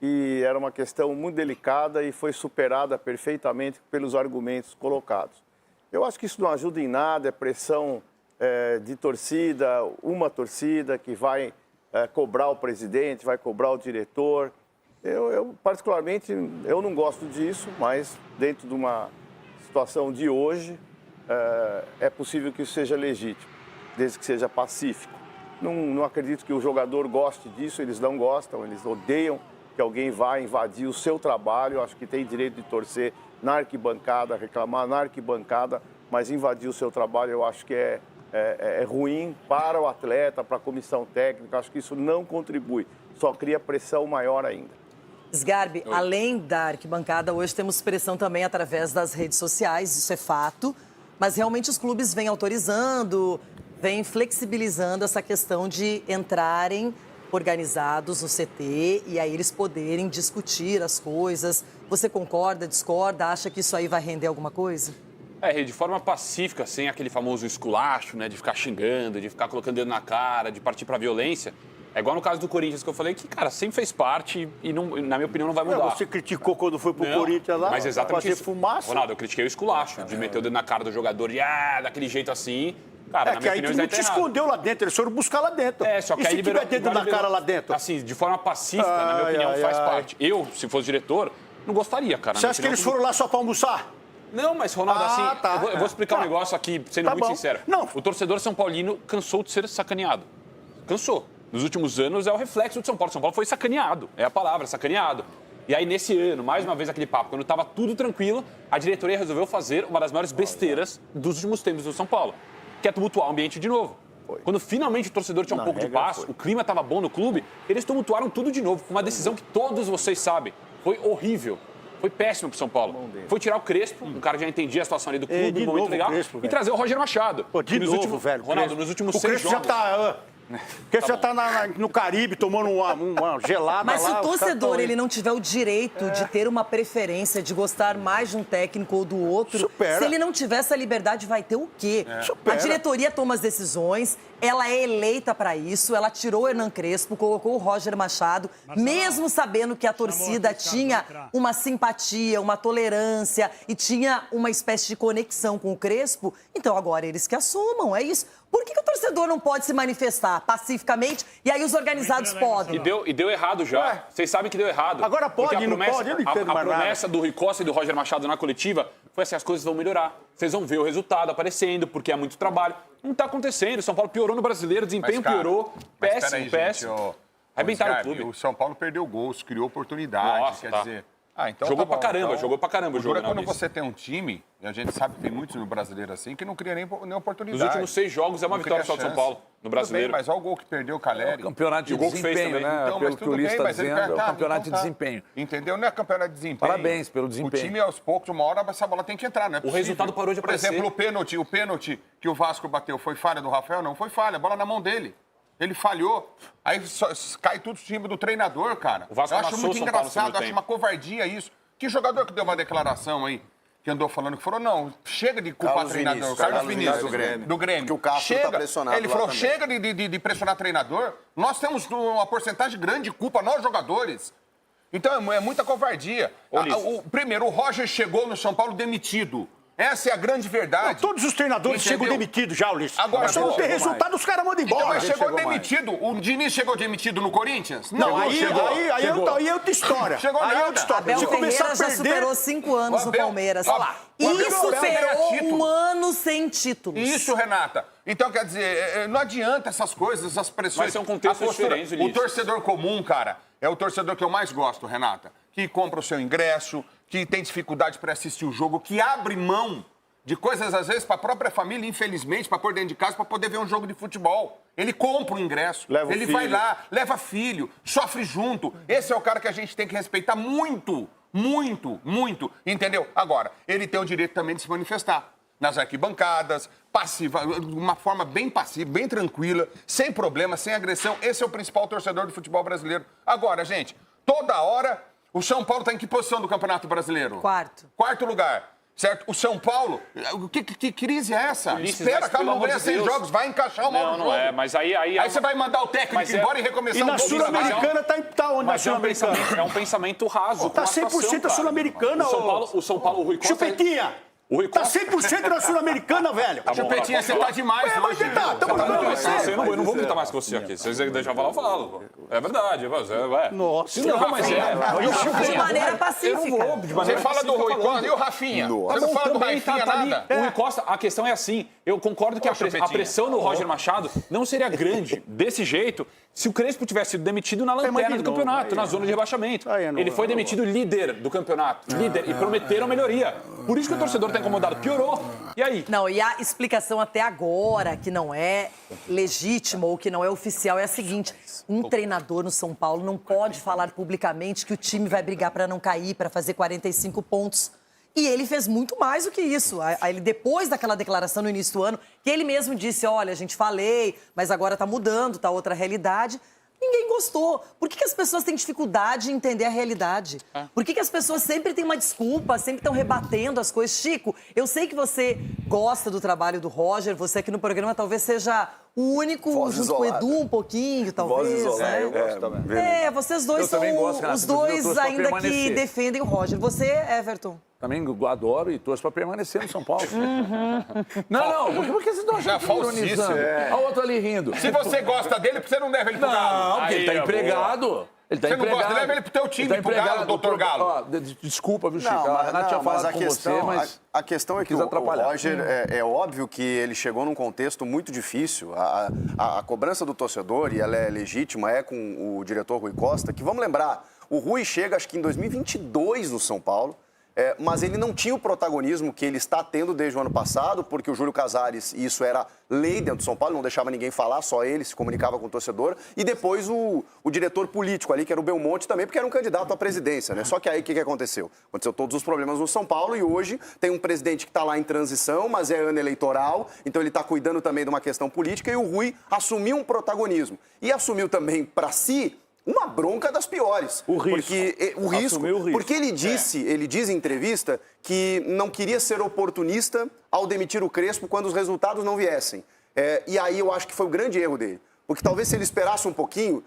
e era uma questão muito delicada e foi superada perfeitamente pelos argumentos colocados. Eu acho que isso não ajuda em nada, é pressão de torcida, uma torcida que vai cobrar o presidente, vai cobrar o diretor. Eu particularmente, eu não gosto disso, mas dentro de uma situação de hoje, é possível que isso seja legítimo, desde que seja pacífico. Não acredito que o jogador goste disso, eles não gostam, eles odeiam que alguém vá invadir o seu trabalho. Acho que tem direito de torcer na arquibancada, reclamar na arquibancada, mas invadir o seu trabalho eu acho que é ruim para o atleta, para a comissão técnica. Acho que isso não contribui, só cria pressão maior ainda. Sgarbi, além da arquibancada, hoje temos pressão também através das redes sociais, isso é fato. Mas realmente os clubes vêm autorizando, vêm flexibilizando essa questão de entrarem organizados no CT e aí eles poderem discutir as coisas. Você concorda, discorda, acha que isso aí vai render alguma coisa? De forma pacífica, sem aquele famoso esculacho, né, de ficar xingando, de ficar colocando dedo na cara, de partir pra violência. É igual no caso do Corinthians, que eu falei que, cara, sempre fez parte e, não, na minha opinião, não vai mudar. Você criticou quando foi pro Corinthians lá? Mas exatamente fazer isso. Fumaça? Ronaldo, eu critiquei o esculacho, de meter o dedo na cara do jogador, daquele jeito assim. Cara, na minha opinião, não te escondeu lá dentro, eles foram buscar lá dentro. Só que e aí se liberou, tiver dedo na cara lá dentro? Assim, de forma pacífica, na minha opinião, faz parte. Eu, se fosse diretor, não gostaria, cara. Você acha que eles foram lá só pra almoçar? Não, mas, Ronaldo, eu vou explicar um negócio aqui, sendo muito sincero. Não. O torcedor São Paulino cansou de ser sacaneado. Cansou. Nos últimos anos é o reflexo de São Paulo. São Paulo foi sacaneado, é a palavra, sacaneado. E aí, nesse ano, mais uma vez aquele papo, quando estava tudo tranquilo, a diretoria resolveu fazer uma das maiores besteiras dos últimos tempos do São Paulo, que é tumultuar o ambiente de novo. Quando finalmente o torcedor tinha um pouco de paz, o clima estava bom no clube, eles tumultuaram tudo de novo, com uma decisão que todos vocês sabem. Foi horrível. Foi péssimo pro São Paulo. Foi tirar o Crespo, um cara que já entendia a situação ali do clube, um momento legal, Crespo, e trazer o Roger Machado. Velho. Ronaldo, nos últimos o 6 Crespo jogos... já tá... Porque você já tá no Caribe tomando uma gelada. Mas lá, se o torcedor ele não tiver o direito de ter uma preferência, de gostar mais de um técnico ou do outro, se ele não tiver essa liberdade, vai ter o quê? A diretoria toma as decisões, ela é eleita para isso, ela tirou o Hernan Crespo, colocou o Roger Machado, mesmo sabendo que a torcida tinha uma simpatia, uma tolerância e tinha uma espécie de conexão com o Crespo, então agora eles que assumam, é isso. Por que o torcedor não pode se manifestar pacificamente e aí os organizados podem? E deu errado já. Vocês sabem que deu errado. Agora pode, a promessa, não pode, eu não entendo a mais nada. promessa do Rui Costa e do Roger Machado na coletiva foi assim, as coisas vão melhorar. Vocês vão ver o resultado aparecendo, porque é muito trabalho. Não tá acontecendo. O São Paulo piorou no Brasileiro, o desempenho piorou. Péssimo. Arrebentaram o clube. O São Paulo perdeu gols, criou oportunidade. Nossa, quer dizer, Então jogou tá bom. pra caramba, Então, jogou pra caramba o o jogo. duro é quando Maurício. você tem um time, e a gente sabe que tem muitos no brasileiro assim, que não cria nem oportunidade. Nos últimos 6 jogos é uma Não vitória cria só de São chance. Paulo, no brasileiro. Tudo bem, mas olha o gol que perdeu o Caleri. É o campeonato de E o gol que fez desempenho, também. né? Então, Pelo mas que o tudo Ulisses bem, está mas ele dizendo, é o tá, campeonato de então tá. desempenho. Entendeu? Não é campeonato de desempenho. Parabéns pelo desempenho. O time, aos poucos, uma hora essa bola tem que entrar, né? O resultado parou de aparecer. Por exemplo, o pênalti que o Vasco bateu foi falha do Rafael? Não foi falha, a bola na mão dele. Ele falhou. Aí cai tudo o time do treinador, cara. O Vasco Eu acho amassou muito o São Paulo no engraçado, segundo acho tempo. uma covardia isso. Que jogador que deu uma declaração aí, que andou falando, que falou, não, chega de culpar Carlos treinador. Vinícius, Carlos Carlos Vinícius, Vinícius, do Grêmio. Porque o Castro chega, tá pressionado ele lá falou, também. chega de pressionar treinador. Nós temos uma porcentagem grande de culpa, nós jogadores. Então é muita covardia. Primeiro, o Roger chegou no São Paulo demitido. Essa é a grande verdade. Não, todos os treinadores chegam demitidos já, Ulisses. Agora, só não tem resultado, os caras mandam embora. Então, mas chegou demitido. O Diniz chegou demitido no Corinthians? Não, aí é outra história. Chegou aí é nada. outra história. Abel Se começar Ferreira a já perder... superou 5 anos no Palmeiras. Olha lá. E superou um ano sem títulos. Isso, Renata. Então, quer dizer, não adianta essas coisas, essas pressões. Mas são contextos diferentes, O Ulisses. torcedor comum, cara, é o torcedor que eu mais gosto, Renata. Que compra o seu ingresso, que tem dificuldade para assistir o jogo, que abre mão de coisas, às vezes, para a própria família, infelizmente, para pôr dentro de casa, para poder ver um jogo de futebol. Ele compra o ingresso, Leva o ele filho. vai lá, leva filho, sofre junto. Esse é o cara que a gente tem que respeitar muito, muito, muito, entendeu? Agora, ele tem o direito também de se manifestar nas arquibancadas, passiva, de uma forma bem passiva, bem tranquila, sem problema, sem agressão. Esse é o principal torcedor do futebol brasileiro. Agora, gente, toda hora, o São Paulo está em que posição do Campeonato Brasileiro? Quarto lugar. Certo? O São Paulo, que crise é essa? Ulisses, Espera, mas, calma, pelo não ganha amor de 100 Deus. jogos, vai encaixar o modo Não, jogo. não é, mas aí você vai mandar o técnico embora e recomeçar E na o jogo. Sul-Americana tá onde? Na Mas Sul-Americana? é um pensamento raso. Tá com a 100% atuação, a cara. Sul-Americana, O São Paulo, o Rui Costa... Chupetinha! O Rui Tá Costa... 100% na Sul-Americana, velho. Tá bom, Chupetinha, você tá demais mas hoje. tá, viu? Eu não vou gritar mais com você aqui. Se você deixar falar, eu falo. É verdade. Nossa. Não, mas De maneira pacífica. Você fala do Rui Costa e o Rafinha. Você não fala do Rafinha nada. O Rui Costa, a questão é assim, eu concordo que a pressão no Roger Machado não seria grande desse jeito se o Crespo tivesse sido demitido na lanterna do campeonato, na zona de rebaixamento. Ele foi demitido líder do campeonato, líder, e prometeram melhoria. Por isso que o torcedor está incomodado. Piorou. E aí? Não, e a explicação até agora, que não é legítima ou que não é oficial, é a seguinte: um treinador no São Paulo não pode falar publicamente que o time vai brigar para não cair, para fazer 45 pontos. E ele fez muito mais do que isso. Ele, depois daquela declaração no início do ano, que ele mesmo disse, olha, a gente falei, mas agora tá mudando, tá outra realidade. Ninguém gostou. Por que as pessoas têm dificuldade em entender a realidade? Por que as pessoas sempre têm uma desculpa, sempre estão rebatendo as coisas? Chico, eu sei que você gosta do trabalho do Roger, você aqui no programa talvez seja o único, Voz junto com o isolada. Edu um pouquinho, talvez. Voz isolada, né? eu gosto também. Vocês dois Eu são também gosto, Renato, os inclusive eu dois torço pra ainda que permanecer. defendem o Roger. Você, Everton? Também adoro e torço para permanecer no São Paulo. Não, porque vocês estão achando que eu tô ironizando? Olha o outro ali rindo. Se você gosta dele, você não leva ele pro Galo. Não, porque ele tá empregado. Ele tá Você não empregado. gosta, leva ele pro teu time, Ele tá pro Galo, empregado, doutor Galo. Ó, desculpa, viu, Chico? Não, A Renata tinha falado mas com você, mas... a questão é que quis o atrapalhar. Roger, é óbvio que ele chegou num contexto muito difícil. A cobrança do torcedor, e ela é legítima, é com o diretor Rui Costa, que, vamos lembrar, o Rui chega, acho que em 2022 no São Paulo, mas ele não tinha o protagonismo que ele está tendo desde o ano passado, porque o Júlio Casares, e isso era lei dentro do São Paulo, não deixava ninguém falar, só ele se comunicava com o torcedor, e depois o diretor político ali, que era o Belmonte também, porque era um candidato à presidência, né? Só que aí o que aconteceu? Aconteceu todos os problemas no São Paulo e hoje tem um presidente que está lá em transição, mas é ano eleitoral, então ele está cuidando também de uma questão política, e o Rui assumiu um protagonismo. E assumiu também para si uma bronca das piores. O risco. Porque ele diz em entrevista que não queria ser oportunista ao demitir o Crespo quando os resultados não viessem. E aí eu acho que foi o grande erro dele. Porque talvez se ele esperasse um pouquinho,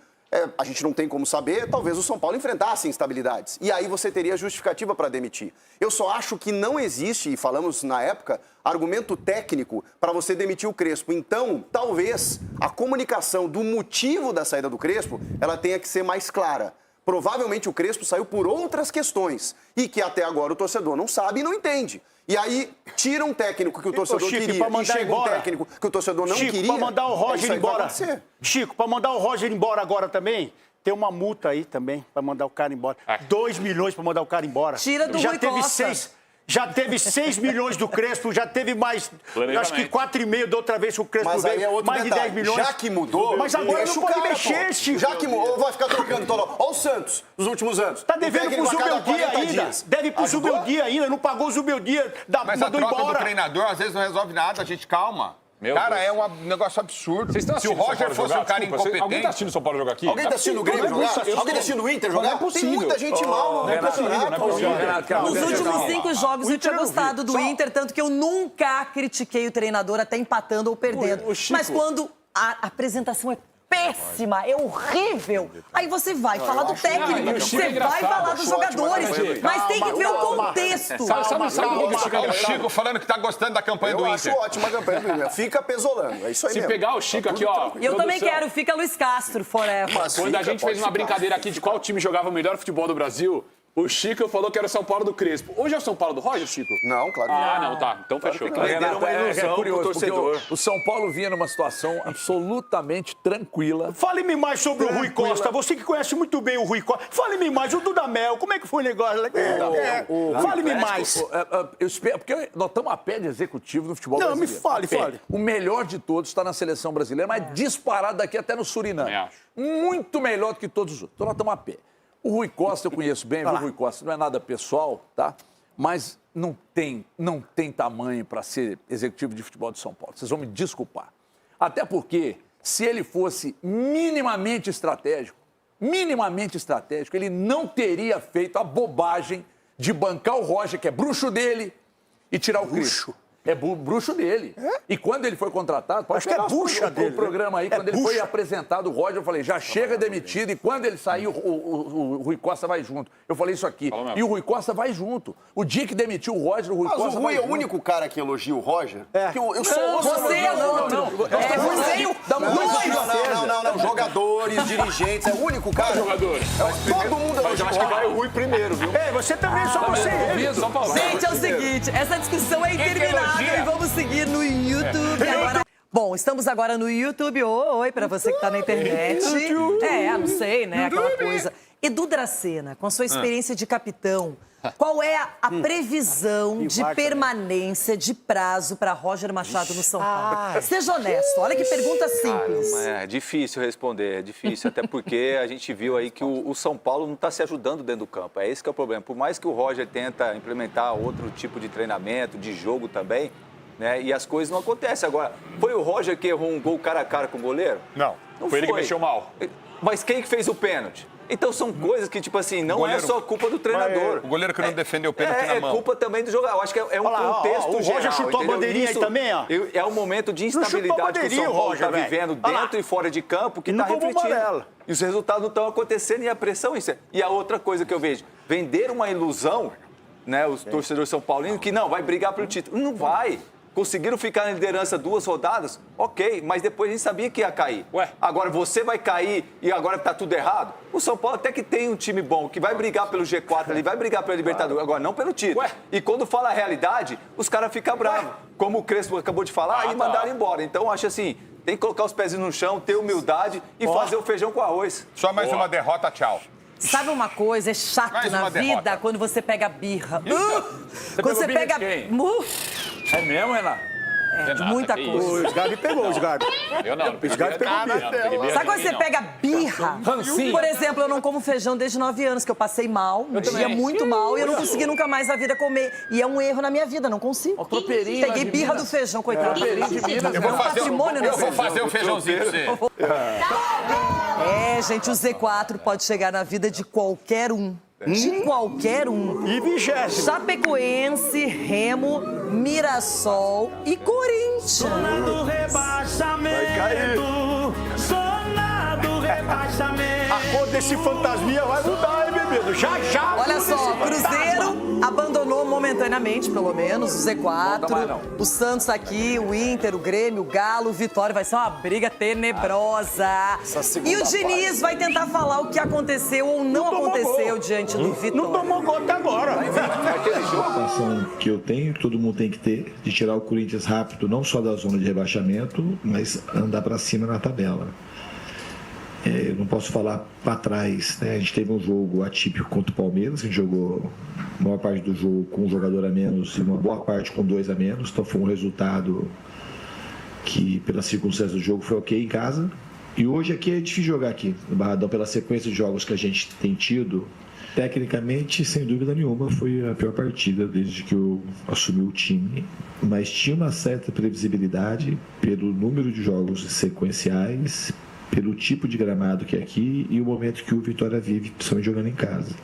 a gente não tem como saber, talvez o São Paulo enfrentasse instabilidades. E aí você teria justificativa para demitir. Eu só acho que não existe, e falamos na época, argumento técnico para você demitir o Crespo. Então, talvez a comunicação do motivo da saída do Crespo, ela tenha que ser mais clara. Provavelmente o Crespo saiu por outras questões e que até agora o torcedor não sabe e não entende. E aí tira um técnico que o torcedor queria e chega um técnico que o torcedor não queria. Chico, para mandar o Roger embora. Chico, para mandar o Roger embora agora também, Tem uma multa aí também para mandar o cara embora. 2 milhões para mandar o cara embora. Tira do Rui Costa. Já teve 6 milhões do Crespo, já teve mais, acho que 4,5 da outra vez que o Crespo Mas aí veio, é outro mais detalhe. de 10 milhões. Já que mudou, mas agora deixa não o pode cara, mexer, pô. Chico. Já que mudou, ou vai ficar trocando toda hora. Olha o Santos, nos últimos anos. Tá devendo pro Zubeldia ainda. Deve pro Zubeldia ainda, não pagou o Zubeldia, Mas a mandou troca embora. do treinador às vezes não resolve nada, gente, calma. Cara, é um negócio absurdo. Vocês estão Se o assistindo Roger São Paulo fosse jogar? um cara Desculpa, incompetente... Alguém tá assistindo o São Paulo jogar aqui? Alguém tá assistindo o Grêmio jogar? Alguém tá assistindo o Inter jogar? Tem muita gente mal no campeonato. Nos últimos 5 jogos eu tinha gostado do Inter, tanto que eu nunca critiquei o treinador até empatando ou perdendo. Mas quando a apresentação é péssima, é horrível, aí você vai falar do técnico, você vai falar dos jogadores, mas tem que ver o contexto. O Chico falando que tá gostando da campanha do Inter. Eu acho ótima a campanha do Inter. Fica pesolando, é isso aí Se mesmo. pegar o Chico aqui, ó... E eu também quero, fica Luiz Castro, forever. Quando a gente fez uma brincadeira aqui de qual time jogava o melhor futebol do Brasil, o Chico falou que era o São Paulo do Crespo. Hoje é o São Paulo do Roger, Chico? Não, claro que não. Ah, não, tá. Então fechou. É curioso, porque o São Paulo vinha numa situação absolutamente tranquila. Fale-me mais sobre o Rui Costa. Você que conhece muito bem o Rui Costa. Fale-me mais. O Dudamel, como é que foi o negócio? Fale-me mais. Eu espero, porque nós estamos a pé de executivo do futebol Não, brasileiro. me fale. O melhor de todos está na seleção brasileira, mas disparado daqui até no Suriname. Muito melhor do que todos os outros. Então nós estamos a pé. O Rui Costa eu conheço bem, o Rui Costa não é nada pessoal, tá? Mas não tem tamanho para ser executivo de futebol de São Paulo. Vocês vão me desculpar. Até porque, se ele fosse minimamente estratégico, ele não teria feito a bobagem de bancar o Roger, que é bruxo dele, e tirar o Crespo. É bruxo dele. E quando ele foi contratado, pode pegar o programa aí, quando ele foi apresentado, o Roger, eu falei, já chega demitido, e quando ele sair, o Rui Costa vai junto. Eu falei isso aqui. E o Rui Costa vai junto. O dia que demitiu o Roger, o Rui Costa vai junto. Mas o Rui é o único cara que elogia o Roger? Eu sou você é outro. Não, jogadores, dirigentes, é o único cara. Jogadores. Todo mundo elogia. Mas eu acho que vai o Rui primeiro, viu? Você também, só você e ele. Gente, é o seguinte, essa discussão é interminável e vamos seguir no YouTube agora. Bom, estamos agora no YouTube. Oi, pra você que tá na internet. Não sei, né? Aquela coisa. Edu Dracena, com a sua experiência de capitão, qual é a previsão de permanência de prazo para Roger Machado no São Paulo? Seja honesto, olha que pergunta simples. É difícil responder, é difícil, até porque a gente viu aí que o São Paulo não está se ajudando dentro do campo, é esse que é o problema. Por mais que o Roger tenta implementar outro tipo de treinamento, de jogo também, né, e as coisas não acontecem. Agora, foi o Roger que errou um gol cara a cara com o goleiro? Não foi ele que mexeu mal. Mas quem que fez o pênalti? Então são coisas que, tipo assim, não é só culpa do treinador. O goleiro que não defendeu o pênalti na mão. É culpa também do jogador. Eu acho que é um contexto geral. O Roger chutou a bandeirinha aí também, ó. É um momento de instabilidade que o São Paulo está vivendo dentro e fora de campo que está refletindo. E os resultados não estão acontecendo e a pressão isso. E a outra coisa que eu vejo, vender uma ilusão, né, os torcedores são paulinos, que não, vai brigar pelo título. Não vai. Conseguiram ficar na liderança 2 rodadas? Ok, mas depois a gente sabia que ia cair. Agora você vai cair e agora tá tudo errado? O São Paulo até que tem um time bom, que vai brigar pelo G4 ali, vai brigar pela Libertadores, agora não pelo título. E quando fala a realidade, os caras ficam bravos. Como o Crespo acabou de falar, e mandaram embora. Então, acho assim, tem que colocar os pezinhos no chão, ter humildade e fazer o feijão com arroz. Só mais uma derrota, tchau. Sabe uma coisa, é chato na vida quando você pega birra. Quando você pega... É mesmo, Renato? De muita coisa. O Sgarbi pegou, o Sgarbi. Eu não. O Sgarbi pegou birra. Sabe quando você pega birra? Por exemplo, eu não como feijão desde 9 anos, que eu passei mal, um dia muito mal, e eu não consegui nunca mais na vida comer. E é um erro na minha vida, não consigo. Peguei birra do feijão, coitado. Eu vou fazer o feijãozinho pra você. Gente, o Z4 pode chegar na vida de qualquer um. De qualquer um. E 20º. Chapecoense, Remo, Mirassol e Corinthians. Zona do rebaixamento. Vai cair. Zona do rebaixamento. A cor desse fantasminha vai mudar, hein, bebê? Já. Olha só, Cruzeiro abandonou momentaneamente, pelo menos, o Z4. O Santos aqui, o Inter, o Grêmio, o Galo, o Vitória. Vai ser uma briga tenebrosa. E o Diniz vai tentar falar o que aconteceu ou não aconteceu diante do Vitória. Não tomou gol até agora. A ação que eu tenho, todo mundo tem que ter, de tirar o Corinthians rápido, não só da zona de rebaixamento, mas andar para cima na tabela. Eu não posso falar para trás, né? A gente teve um jogo atípico contra o Palmeiras, a gente jogou a maior parte do jogo com um jogador a menos e uma boa parte com 2 a menos, então foi um resultado que, pelas circunstâncias do jogo, foi ok em casa. E hoje aqui é difícil jogar aqui no Barradão, pela sequência de jogos que a gente tem tido. Tecnicamente, sem dúvida nenhuma, foi a pior partida desde que eu assumi o time. Mas tinha uma certa previsibilidade pelo número de jogos sequenciais, pelo tipo de gramado que é aqui e o momento que o Vitória vive, principalmente jogando em casa.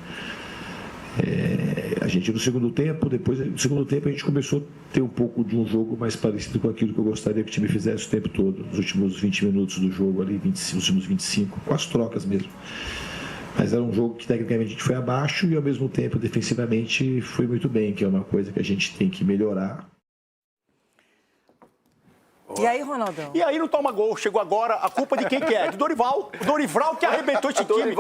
A gente no segundo tempo, depois do segundo tempo a gente começou a ter um pouco de um jogo mais parecido com aquilo que eu gostaria que o time fizesse o tempo todo, nos últimos 20 minutos do jogo ali, os últimos 25, com as trocas mesmo. Mas era um jogo que tecnicamente a gente foi abaixo e ao mesmo tempo defensivamente foi muito bem, que é uma coisa que a gente tem que melhorar. E aí, Ronaldão? E aí não toma gol. Chegou agora, a culpa de quem que é? Do Dorival. O Dorival que arrebentou esse time.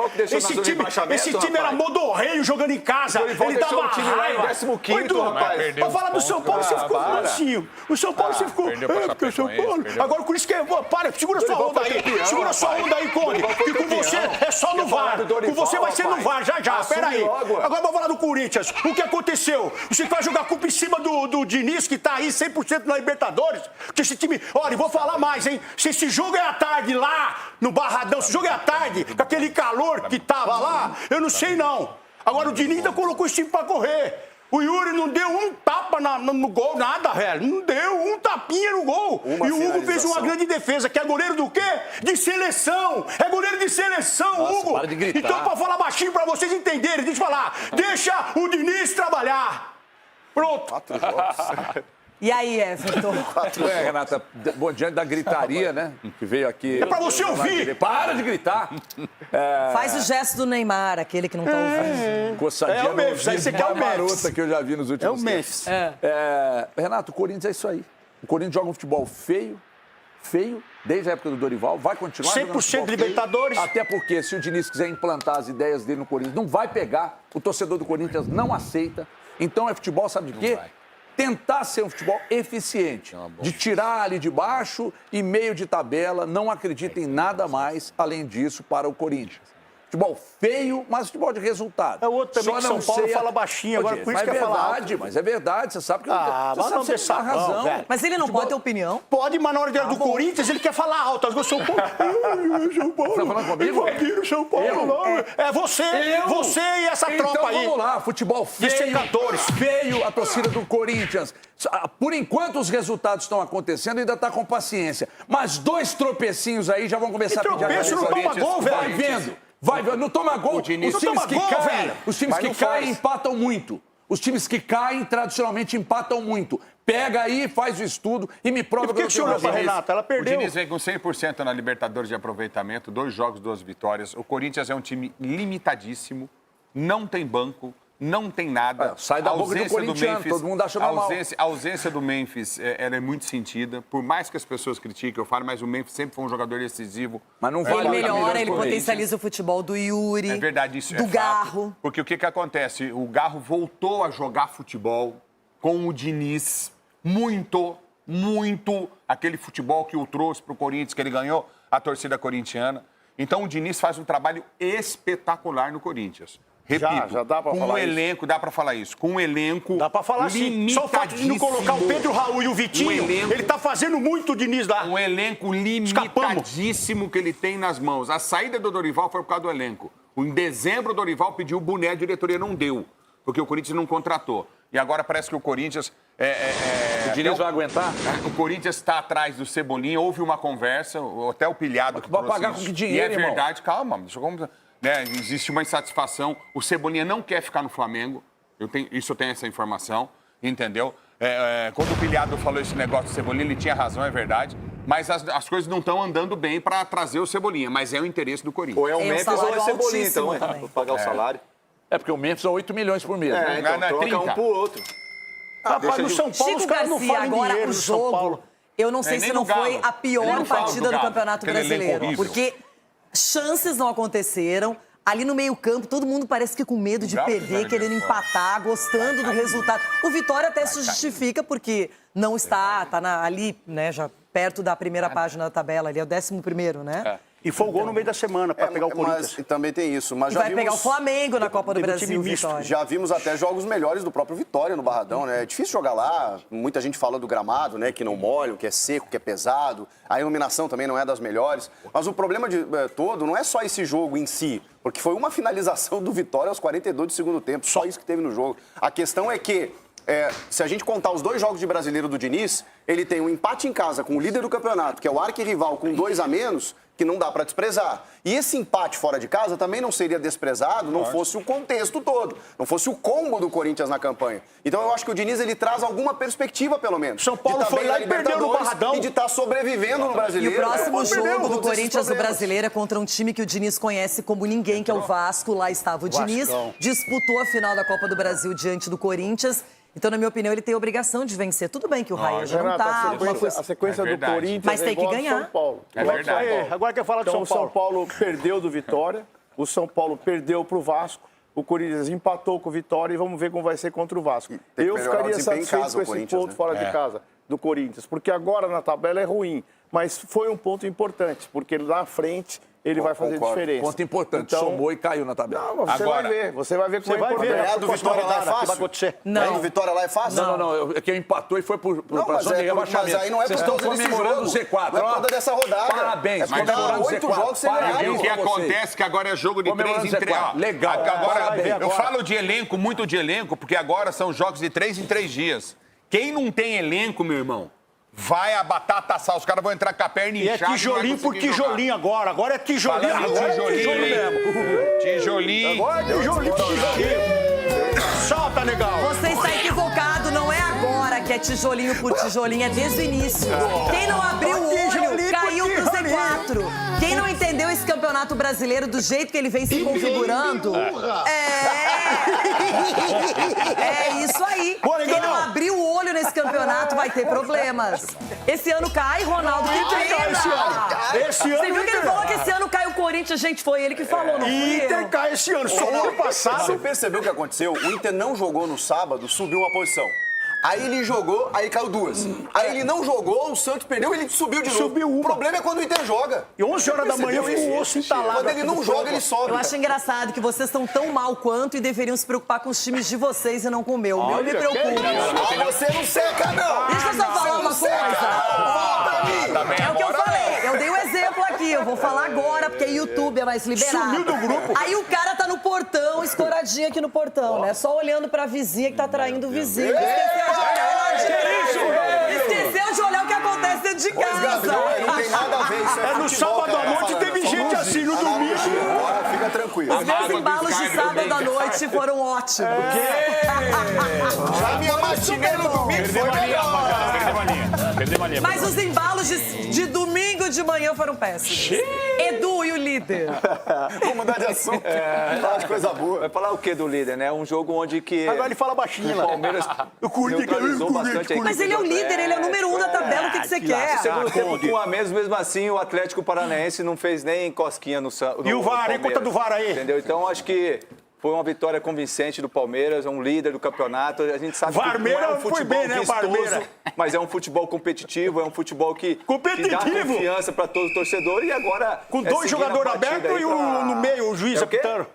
Esse time era modorreio jogando em casa. Ele dava o time lá em 15º, rapaz. Pra falar do São Paulo, você ficou mansinho. O São Paulo você ficou... porque o São Paulo... Agora o Corinthians quer... Para, segura sua onda aí. Segura sua onda aí, Conde. Que com você é só no VAR. Com você vai ser no VAR, já. Pera aí. Agora vamos falar do Corinthians. O que aconteceu? Você vai jogar a culpa em cima do Diniz, que tá aí 100% na Libertadores? Que esse time... Olha, vou falar mais, hein? Se esse jogo é à tarde lá, no Barradão, se o jogo é à tarde, com aquele calor que tava lá, eu não sei não. Agora o Diniz ainda colocou esse time pra correr. O Yuri não deu um tapa no gol, nada, velho. Não deu um tapinha no gol. E o Hugo fez uma grande defesa, que é goleiro do quê? De seleção. É goleiro de seleção, nossa, Hugo. Para de gritar. Então, pra falar baixinho pra vocês entenderem, deixa eu falar. Deixa o Diniz trabalhar. Pronto. 4 jogos. E aí, Everton? Renata, bom, diante da gritaria, né? Que veio aqui. É pra você ouvir! Para de gritar! Faz o gesto do Neymar, aquele que não tá ouvindo. Coçadinha o Memphis, aí você quer o Memphis. que eu já vi nos últimos tempos. É o Memphis. Renato, o Corinthians é isso aí. O Corinthians joga um futebol feio, desde a época do Dorival, vai continuar 100% de Libertadores. Até porque, se o Diniz quiser implantar as ideias dele no Corinthians, não vai pegar. O torcedor do Corinthians não aceita. Então é futebol, sabe de quê? Tentar ser um futebol eficiente, de tirar ali de baixo e meio de tabela, não acredita em nada mais, além disso, para o Corinthians. Futebol feio, mas futebol de resultado. É o outro também que São Paulo fala baixinho, agora por isso que é verdade, mas é verdade, você sabe que você tem razão. Velho. Mas ele não pode ter opinião? Pode, mas na hora do Corinthians ele quer falar alto. Agora São Paulo... São Paulo... Você tá falando comigo? São Paulo, não. É você e essa tropa aí. Então vamos lá, futebol feio, a torcida do Corinthians. Por enquanto os resultados estão acontecendo, ainda está com paciência. Mas 2 tropecinhos aí já vão começar a pedir a tropeço não toma gol, velho. Vai vendo. Não toma gol. Os times que caem empatam muito. Os times que caem, tradicionalmente, empatam muito. Pega aí, faz o estudo e me prova que você olhou pra Renata? Ela perdeu. O Diniz vem com 100% na Libertadores de aproveitamento, 2 jogos, 2 vitórias. O Corinthians é um time limitadíssimo, não tem banco, não tem nada. Sai da boca do corintiano, todo mundo acha normal. A ausência do Memphis ela é muito sentida. Por mais que as pessoas critiquem, eu falo, mas o Memphis sempre foi um jogador decisivo. Mas não Ele melhora, ele potencializa o futebol do Yuri, é verdade, isso do Garro. Porque o que acontece? O Garro voltou a jogar futebol com o Diniz muito aquele futebol que o trouxe para o Corinthians, que ele ganhou a torcida corintiana. Então o Diniz faz um trabalho espetacular no Corinthians. Repito, já dá pra com falar um elenco, dá pra falar isso. Com um elenco. Dá pra falar assim. Só o fato de não colocar o Pedro Raul e o Vitinho, ele tá fazendo muito o Diniz lá. Um elenco limitadíssimo que ele tem nas mãos. A saída do Dorival foi por causa do elenco. Em dezembro, o Dorival pediu o boné, a diretoria não deu, porque o Corinthians não contratou. E agora parece que o Corinthians... o Diniz vai aguentar? O Corinthians está atrás do Cebolinha, houve uma conversa, até o Pilhado... Vai pagar com que dinheiro, irmão? E é verdade, calma, deixa eu... existe uma insatisfação. O Cebolinha não quer ficar no Flamengo. Eu tenho essa informação, entendeu? Quando o Pilhado falou esse negócio do Cebolinha, ele tinha razão, é verdade. Mas as coisas não estão andando bem para trazer o Cebolinha. Mas é o interesse do Corinthians. Ou é o Memphis ou é o Cebolinha, então, para pagar o salário. Porque o Memphis é 8 milhões por mês. Então troca um pro outro. Rapaz, no São Paulo, os caras não falam agora dinheiro o jogo. Eu não sei se não foi a pior partida do Campeonato Brasileiro. Porque chances não aconteceram. Ali no meio-campo, todo mundo parece que com medo de perder, querendo empatar, gostando do resultado. O Vitória até se justifica porque não está ali, né, já perto da primeira página da tabela, ali é o 11º, né? E foi o gol no meio da semana para pegar o Corinthians. Mas também tem isso. Mas E já vai pegar o Flamengo na Copa do Brasil, Vitória. Já vimos até jogos melhores do próprio Vitória no Barradão, né? É difícil jogar lá. Muita gente fala do gramado, né? Que não molha, que é seco, que é pesado. A iluminação também não é das melhores. Mas o problema todo não é só esse jogo em si. Porque foi uma finalização do Vitória aos 42 do segundo tempo. Só isso que teve no jogo. A questão é que se a gente contar os 2 jogos de Brasileiro do Diniz, ele tem um empate em casa com o líder do campeonato, que é o arquirrival, com 2 a menos, que não dá para desprezar. E esse empate fora de casa também não seria desprezado, não fosse o contexto todo, não fosse o combo do Corinthians na campanha. Então eu acho que o Diniz, ele traz alguma perspectiva, pelo menos. São Paulo foi lá e perdeu no Barradão. E de estar sobrevivendo no Brasileiro. E o próximo jogo do Corinthians no Brasileiro é contra um time que o Diniz conhece como ninguém, que é o Vasco. Lá estava o Diniz, disputou a final da Copa do Brasil diante do Corinthians. Então, na minha opinião, ele tem a obrigação de vencer. Tudo bem que o Raio já não tá. A sequência do Corinthians mas tem que ganhar. São Paulo. É verdade. Agora quer falar de São Paulo. São Paulo perdeu do Vitória, o São Paulo perdeu pro Vasco, o Corinthians empatou com o Vitória e vamos ver como vai ser contra o Vasco. Eu ficaria satisfeito com esse ponto fora de casa do Corinthians, porque agora na tabela é ruim, mas foi um ponto importante, porque lá na frente ele vai fazer diferença. Ponto importante, somou e caiu na tabela. Não, você vai ver como é importante. Ganhar do Vitória lá é fácil? Não. Do Vitória lá é fácil? Não. Quem empatou e foi pra zona de rebaixamento. Mas aí não é Vocês por estão causa desse comemorando o jogo. Z4. Não é por causa dessa rodada. Parabéns. Mas comemorando 8 Z4. jogos sem ganhar. E o que acontece é que agora é jogo de 3 em 3. Legal. Agora, eu falo de elenco, muito de elenco, porque agora são jogos de 3 em 3 dias. Quem não tem elenco, meu irmão, vai a batata assar. Os caras vão entrar com a perna inchada. E é tijolinho por tijolinho agora. Agora é tijolinho. Agora é tijolinho mesmo. Tijolinho. Agora é tijolinho por tijolinho. Solta, legal. Você está equivocado, não é agora que é tijolinho por tijolinho, é desde o início. Quem não abriu o olho caiu pro Z4. Quem não entendeu esse campeonato brasileiro do jeito que ele vem se configurando, é isso aí. Quem não abriu o olho nesse campeonato vai ter problemas. Esse ano cai, Ronaldo, que pena. Esse ano Você viu que ele falou que esse ano cai o Corinthians, gente, foi ele que falou, não fui Inter eu. cai esse ano, só no ano passado. Você percebeu o que aconteceu? O Inter não jogou no sábado, subiu uma posição. Aí ele jogou, aí caiu 2. Aí ele não jogou, o Santos perdeu, ele subiu de novo. Subiu uma. O problema é quando o Inter joga. E 11 horas da manhã ficou o osso entalado. Quando ele não joga, ele sobe. Eu acho engraçado que vocês estão tão mal quanto e deveriam se preocupar com os times de vocês e não com o meu. O meu me preocupa. Você não seca, não. Deixa eu só falar uma coisa. É o que eu falei. Eu dei um exemplo aqui. Eu vou falar agora, porque YouTube é mais liberado. Sumiu do grupo. Aí o cara tá no portão, escoradinho aqui no portão, né? Só olhando pra vizinha que tá traindo o vizinho. Esqueceu de olhar o que acontece dentro de casa. Não tem nada a ver. Isso É no sábado à noite teve gente assim, no domingo. Fica tranquilo. Os meus embalos de sábado à noite foram ótimos. A minha matinê no domingo foi melhor. Perdeu a linha. Mas os embalos de domingo de manhã foram péssimos. Edu e o líder. Vamos mudar de assunto. Falar de coisa boa. Vai falar o que do líder, né? Um jogo onde que... Agora ele fala baixinho lá. O Palmeiras neutralizou bastante a equipe. Mas ele é o líder, ele é o número 1 da tabela, o que você quer? Segundo tempo, com a mesmo assim, o Atlético Paranaense não fez nem cosquinha no E o VAR, hein? Conta do VAR aí. Entendeu? Então, acho que foi uma vitória convincente do Palmeiras, um líder do campeonato. A gente sabe Varmeira que não é um futebol foi bem, né, Varmeira? mas é um futebol competitivo, é um futebol que dá Competitivo? confiança para todo torcedor. E agora... Com 2 jogadores abertos e no meio o juiz apitando.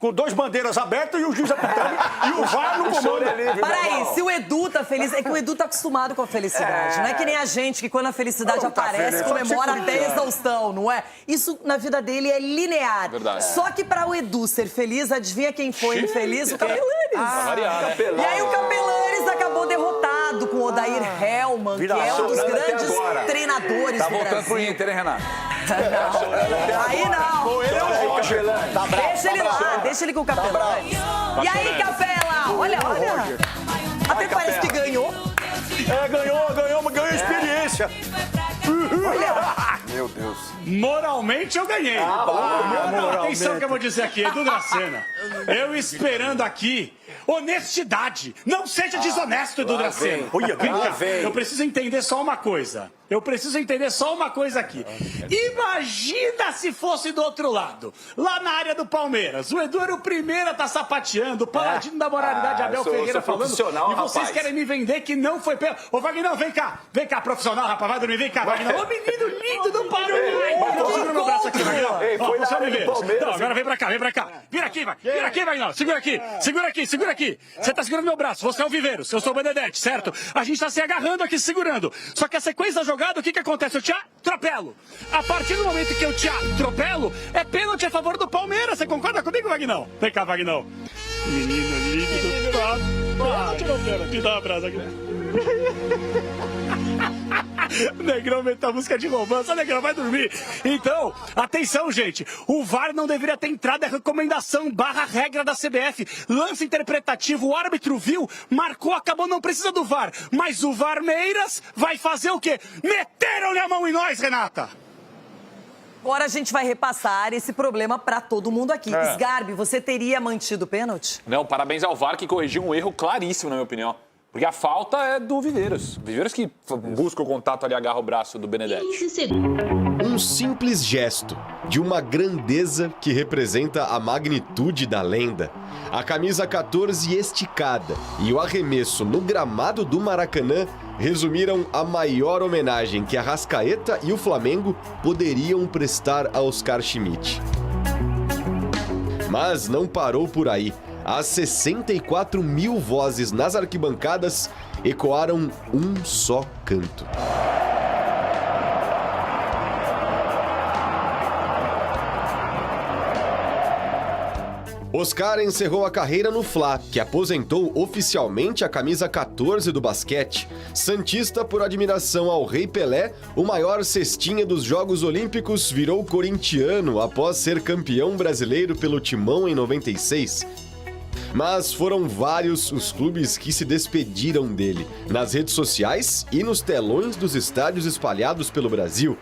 Com 2 bandeiras abertas e o juiz apitando e o VAR no comando. Peraí, se o Edu tá feliz, é que o Edu tá acostumado com a felicidade. Não é que nem a gente, que quando a felicidade aparece, comemora até exaustão, não é? Isso na vida dele é linear. Verdade. Só que pra o Edu ser feliz, adivinha quem foi infeliz? O Capelanes. E aí o Capelanes acabou derrotado com o Odair Hellmann, que é um dos grandes treinadores do voltando pro Brasil. Inter, hein, Renato? Aí não. Deixa ele lá, deixa ele com o Capelanes. E aí, Capela? Olha. Até parece que ganhou. Ganhou experiência. Meu Deus. Moralmente eu ganhei. Atenção moralmente. que eu vou dizer aqui, Edu Dracena. Eu esperando aqui honestidade. Não seja desonesto, Edu Dracena. Olha, Vem cá, vem. eu preciso entender só uma coisa. Aqui. Imagina se fosse do outro lado, lá na área do Palmeiras. O Edu era o primeiro a estar sapateando, o paladino da moralidade, Abel Ferreira falando. E vocês querem me vender que não foi pelo... Ô, Vagnão, vem cá, profissional, rapaz, vai dormir, vem cá, Vagnão. Ô, menino lindo do Paraná. Segura meu braço aqui, Vagnão. Ó, você me vê. Não, agora vem pra cá. Vira aqui, Vagnão, segura aqui. Você tá segurando meu braço, você é o Viveiros, eu sou o Benedetti, certo? A gente tá se agarrando aqui, segurando. Só que a sequência da jogada, o que acontece? Eu te atropelo. A partir do momento que eu te atropelo, é pênalti a favor do Palmeiras. Você concorda comigo, Vagnão? Vem cá, Vagnão. Menino lindo do Paraná. Me dá um abraço aqui. Negrão, meta música de romance. Negrão, vai dormir. Então, atenção, gente. O VAR não deveria ter entrado. É recomendação / regra da CBF. Lance interpretativo. O árbitro viu, marcou, acabou. Não precisa do VAR. Mas o Varmeiras vai fazer o quê? Meteram-lhe a mão em nós, Renata. Agora a gente vai repassar esse problema para todo mundo aqui. Sgarbi, você teria mantido o pênalti? Não, parabéns ao VAR que corrigiu um erro claríssimo, na minha opinião. Porque a falta é do Viveiros. Viveiros que busca o contato ali, agarra o braço do Benedetti. Um simples gesto de uma grandeza que representa a magnitude da lenda. A camisa 14 esticada e o arremesso no gramado do Maracanã resumiram a maior homenagem que a Arrascaeta e o Flamengo poderiam prestar a Oscar Schmidt. Mas não parou por aí. As 64 mil vozes nas arquibancadas ecoaram um só canto. Oscar encerrou a carreira no Fla, que aposentou oficialmente a camisa 14 do basquete. Santista por admiração ao Rei Pelé, o maior cestinha dos Jogos Olímpicos virou corintiano após ser campeão brasileiro pelo Timão em 96. Mas foram vários os clubes que se despediram dele, nas redes sociais e nos telões dos estádios espalhados pelo Brasil.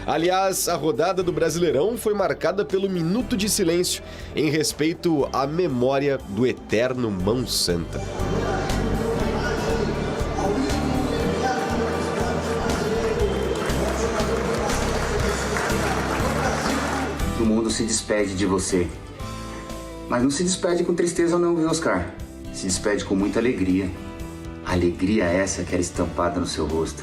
Aliás, a rodada do Brasileirão foi marcada pelo minuto de silêncio em respeito à memória do eterno Mão Santa. O mundo se despede de você. Mas não se despede com tristeza não, viu, Oscar? Se despede com muita alegria. Alegria essa que era estampada no seu rosto.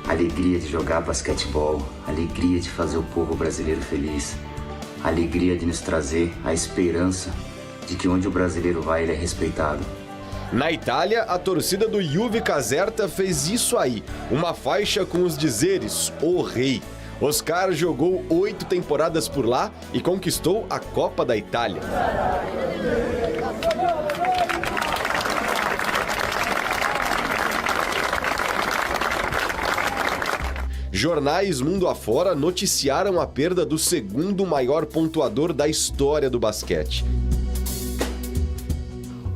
Alegria de jogar basquetebol. Alegria de fazer o povo brasileiro feliz. Alegria de nos trazer a esperança de que onde o brasileiro vai, ele é respeitado. Na Itália, a torcida do Juve Caserta fez isso aí. Uma faixa com os dizeres, O Rei. Oscar jogou 8 temporadas por lá e conquistou a Copa da Itália. Jornais mundo afora noticiaram a perda do segundo maior pontuador da história do basquete.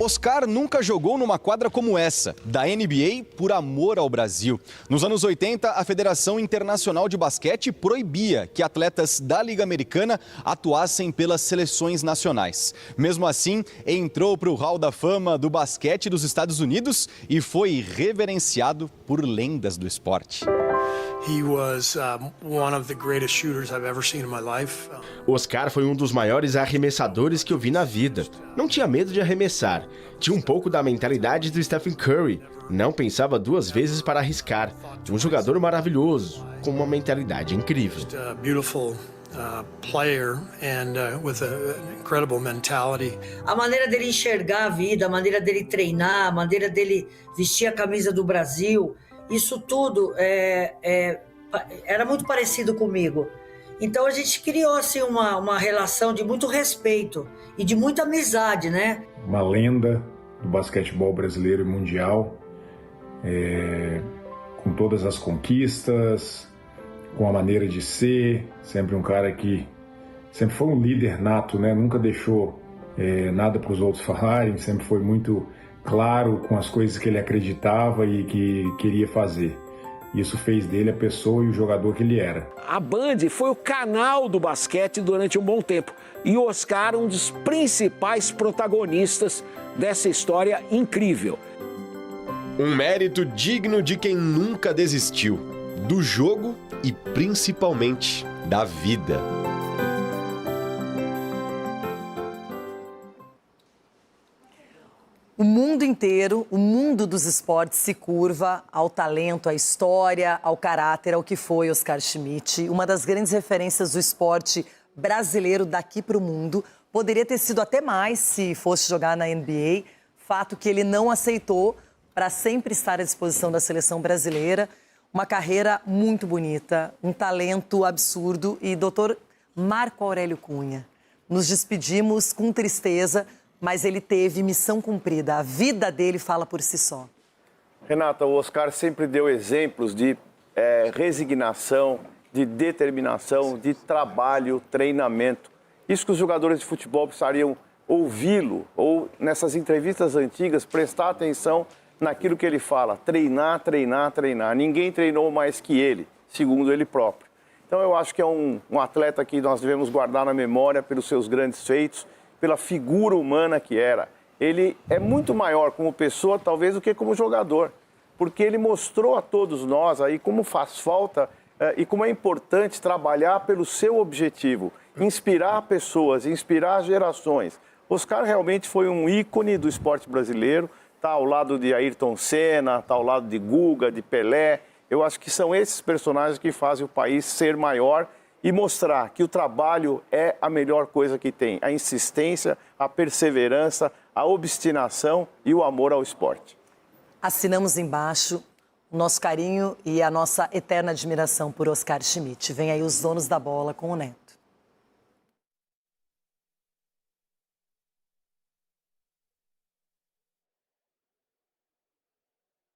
Oscar nunca jogou numa quadra como essa, da NBA, por amor ao Brasil. Nos anos 80, a Federação Internacional de Basquete proibia que atletas da Liga Americana atuassem pelas seleções nacionais. Mesmo assim, entrou para o Hall da Fama do basquete dos Estados Unidos e foi reverenciado por lendas do esporte. Oscar foi um dos maiores arremessadores que eu vi na vida. Não tinha medo de arremessar. Tinha um pouco da mentalidade do Stephen Curry. Não pensava 2 vezes para arriscar. Um jogador maravilhoso, com uma mentalidade incrível. Player and with an incredible mentality. A maneira dele enxergar a vida, a maneira dele treinar, a maneira dele vestir a camisa do Brasil, isso tudo era muito parecido comigo. Então a gente criou assim uma relação de muito respeito e de muita amizade, né? Uma lenda do basquetebol brasileiro e mundial, com todas as conquistas, com a maneira de ser, sempre um cara que sempre foi um líder nato, né? Nunca deixou nada para os outros falarem, sempre foi muito claro com as coisas que ele acreditava e que queria fazer. Isso fez dele a pessoa e o jogador que ele era. A Band foi o canal do basquete durante um bom tempo. E o Oscar, um dos principais protagonistas dessa história incrível. Um mérito digno de quem nunca desistiu. Do jogo e principalmente da vida. O mundo inteiro, o mundo dos esportes se curva ao talento, à história, ao caráter, ao que foi Oscar Schmidt. Uma das grandes referências do esporte brasileiro daqui para o mundo. Poderia ter sido até mais se fosse jogar na NBA. Fato que ele não aceitou para sempre estar à disposição da seleção brasileira. Uma carreira muito bonita, um talento absurdo. E doutor Marco Aurélio Cunha, nos despedimos com tristeza, mas ele teve missão cumprida. A vida dele fala por si só. Renata, o Oscar sempre deu exemplos de resignação, de determinação, de trabalho, treinamento. Isso que os jogadores de futebol precisariam ouvi-lo, ou nessas entrevistas antigas, prestar atenção naquilo que ele fala. Treinar, treinar, treinar. Ninguém treinou mais que ele, segundo ele próprio. Então eu acho que é um atleta que nós devemos guardar na memória pelos seus grandes feitos, pela figura humana que era. Ele é muito maior como pessoa, talvez, do que como jogador. Porque ele mostrou a todos nós aí como faz falta e como é importante trabalhar pelo seu objetivo. Inspirar pessoas, inspirar gerações. Oscar realmente foi um ícone do esporte brasileiro. Está ao lado de Ayrton Senna, está ao lado de Guga, de Pelé. Eu acho que são esses personagens que fazem o país ser maior e mostrar que o trabalho é a melhor coisa que tem. A insistência, a perseverança, a obstinação e o amor ao esporte. Assinamos embaixo o nosso carinho e a nossa eterna admiração por Oscar Schmidt. Vem aí os donos da bola com o Neto.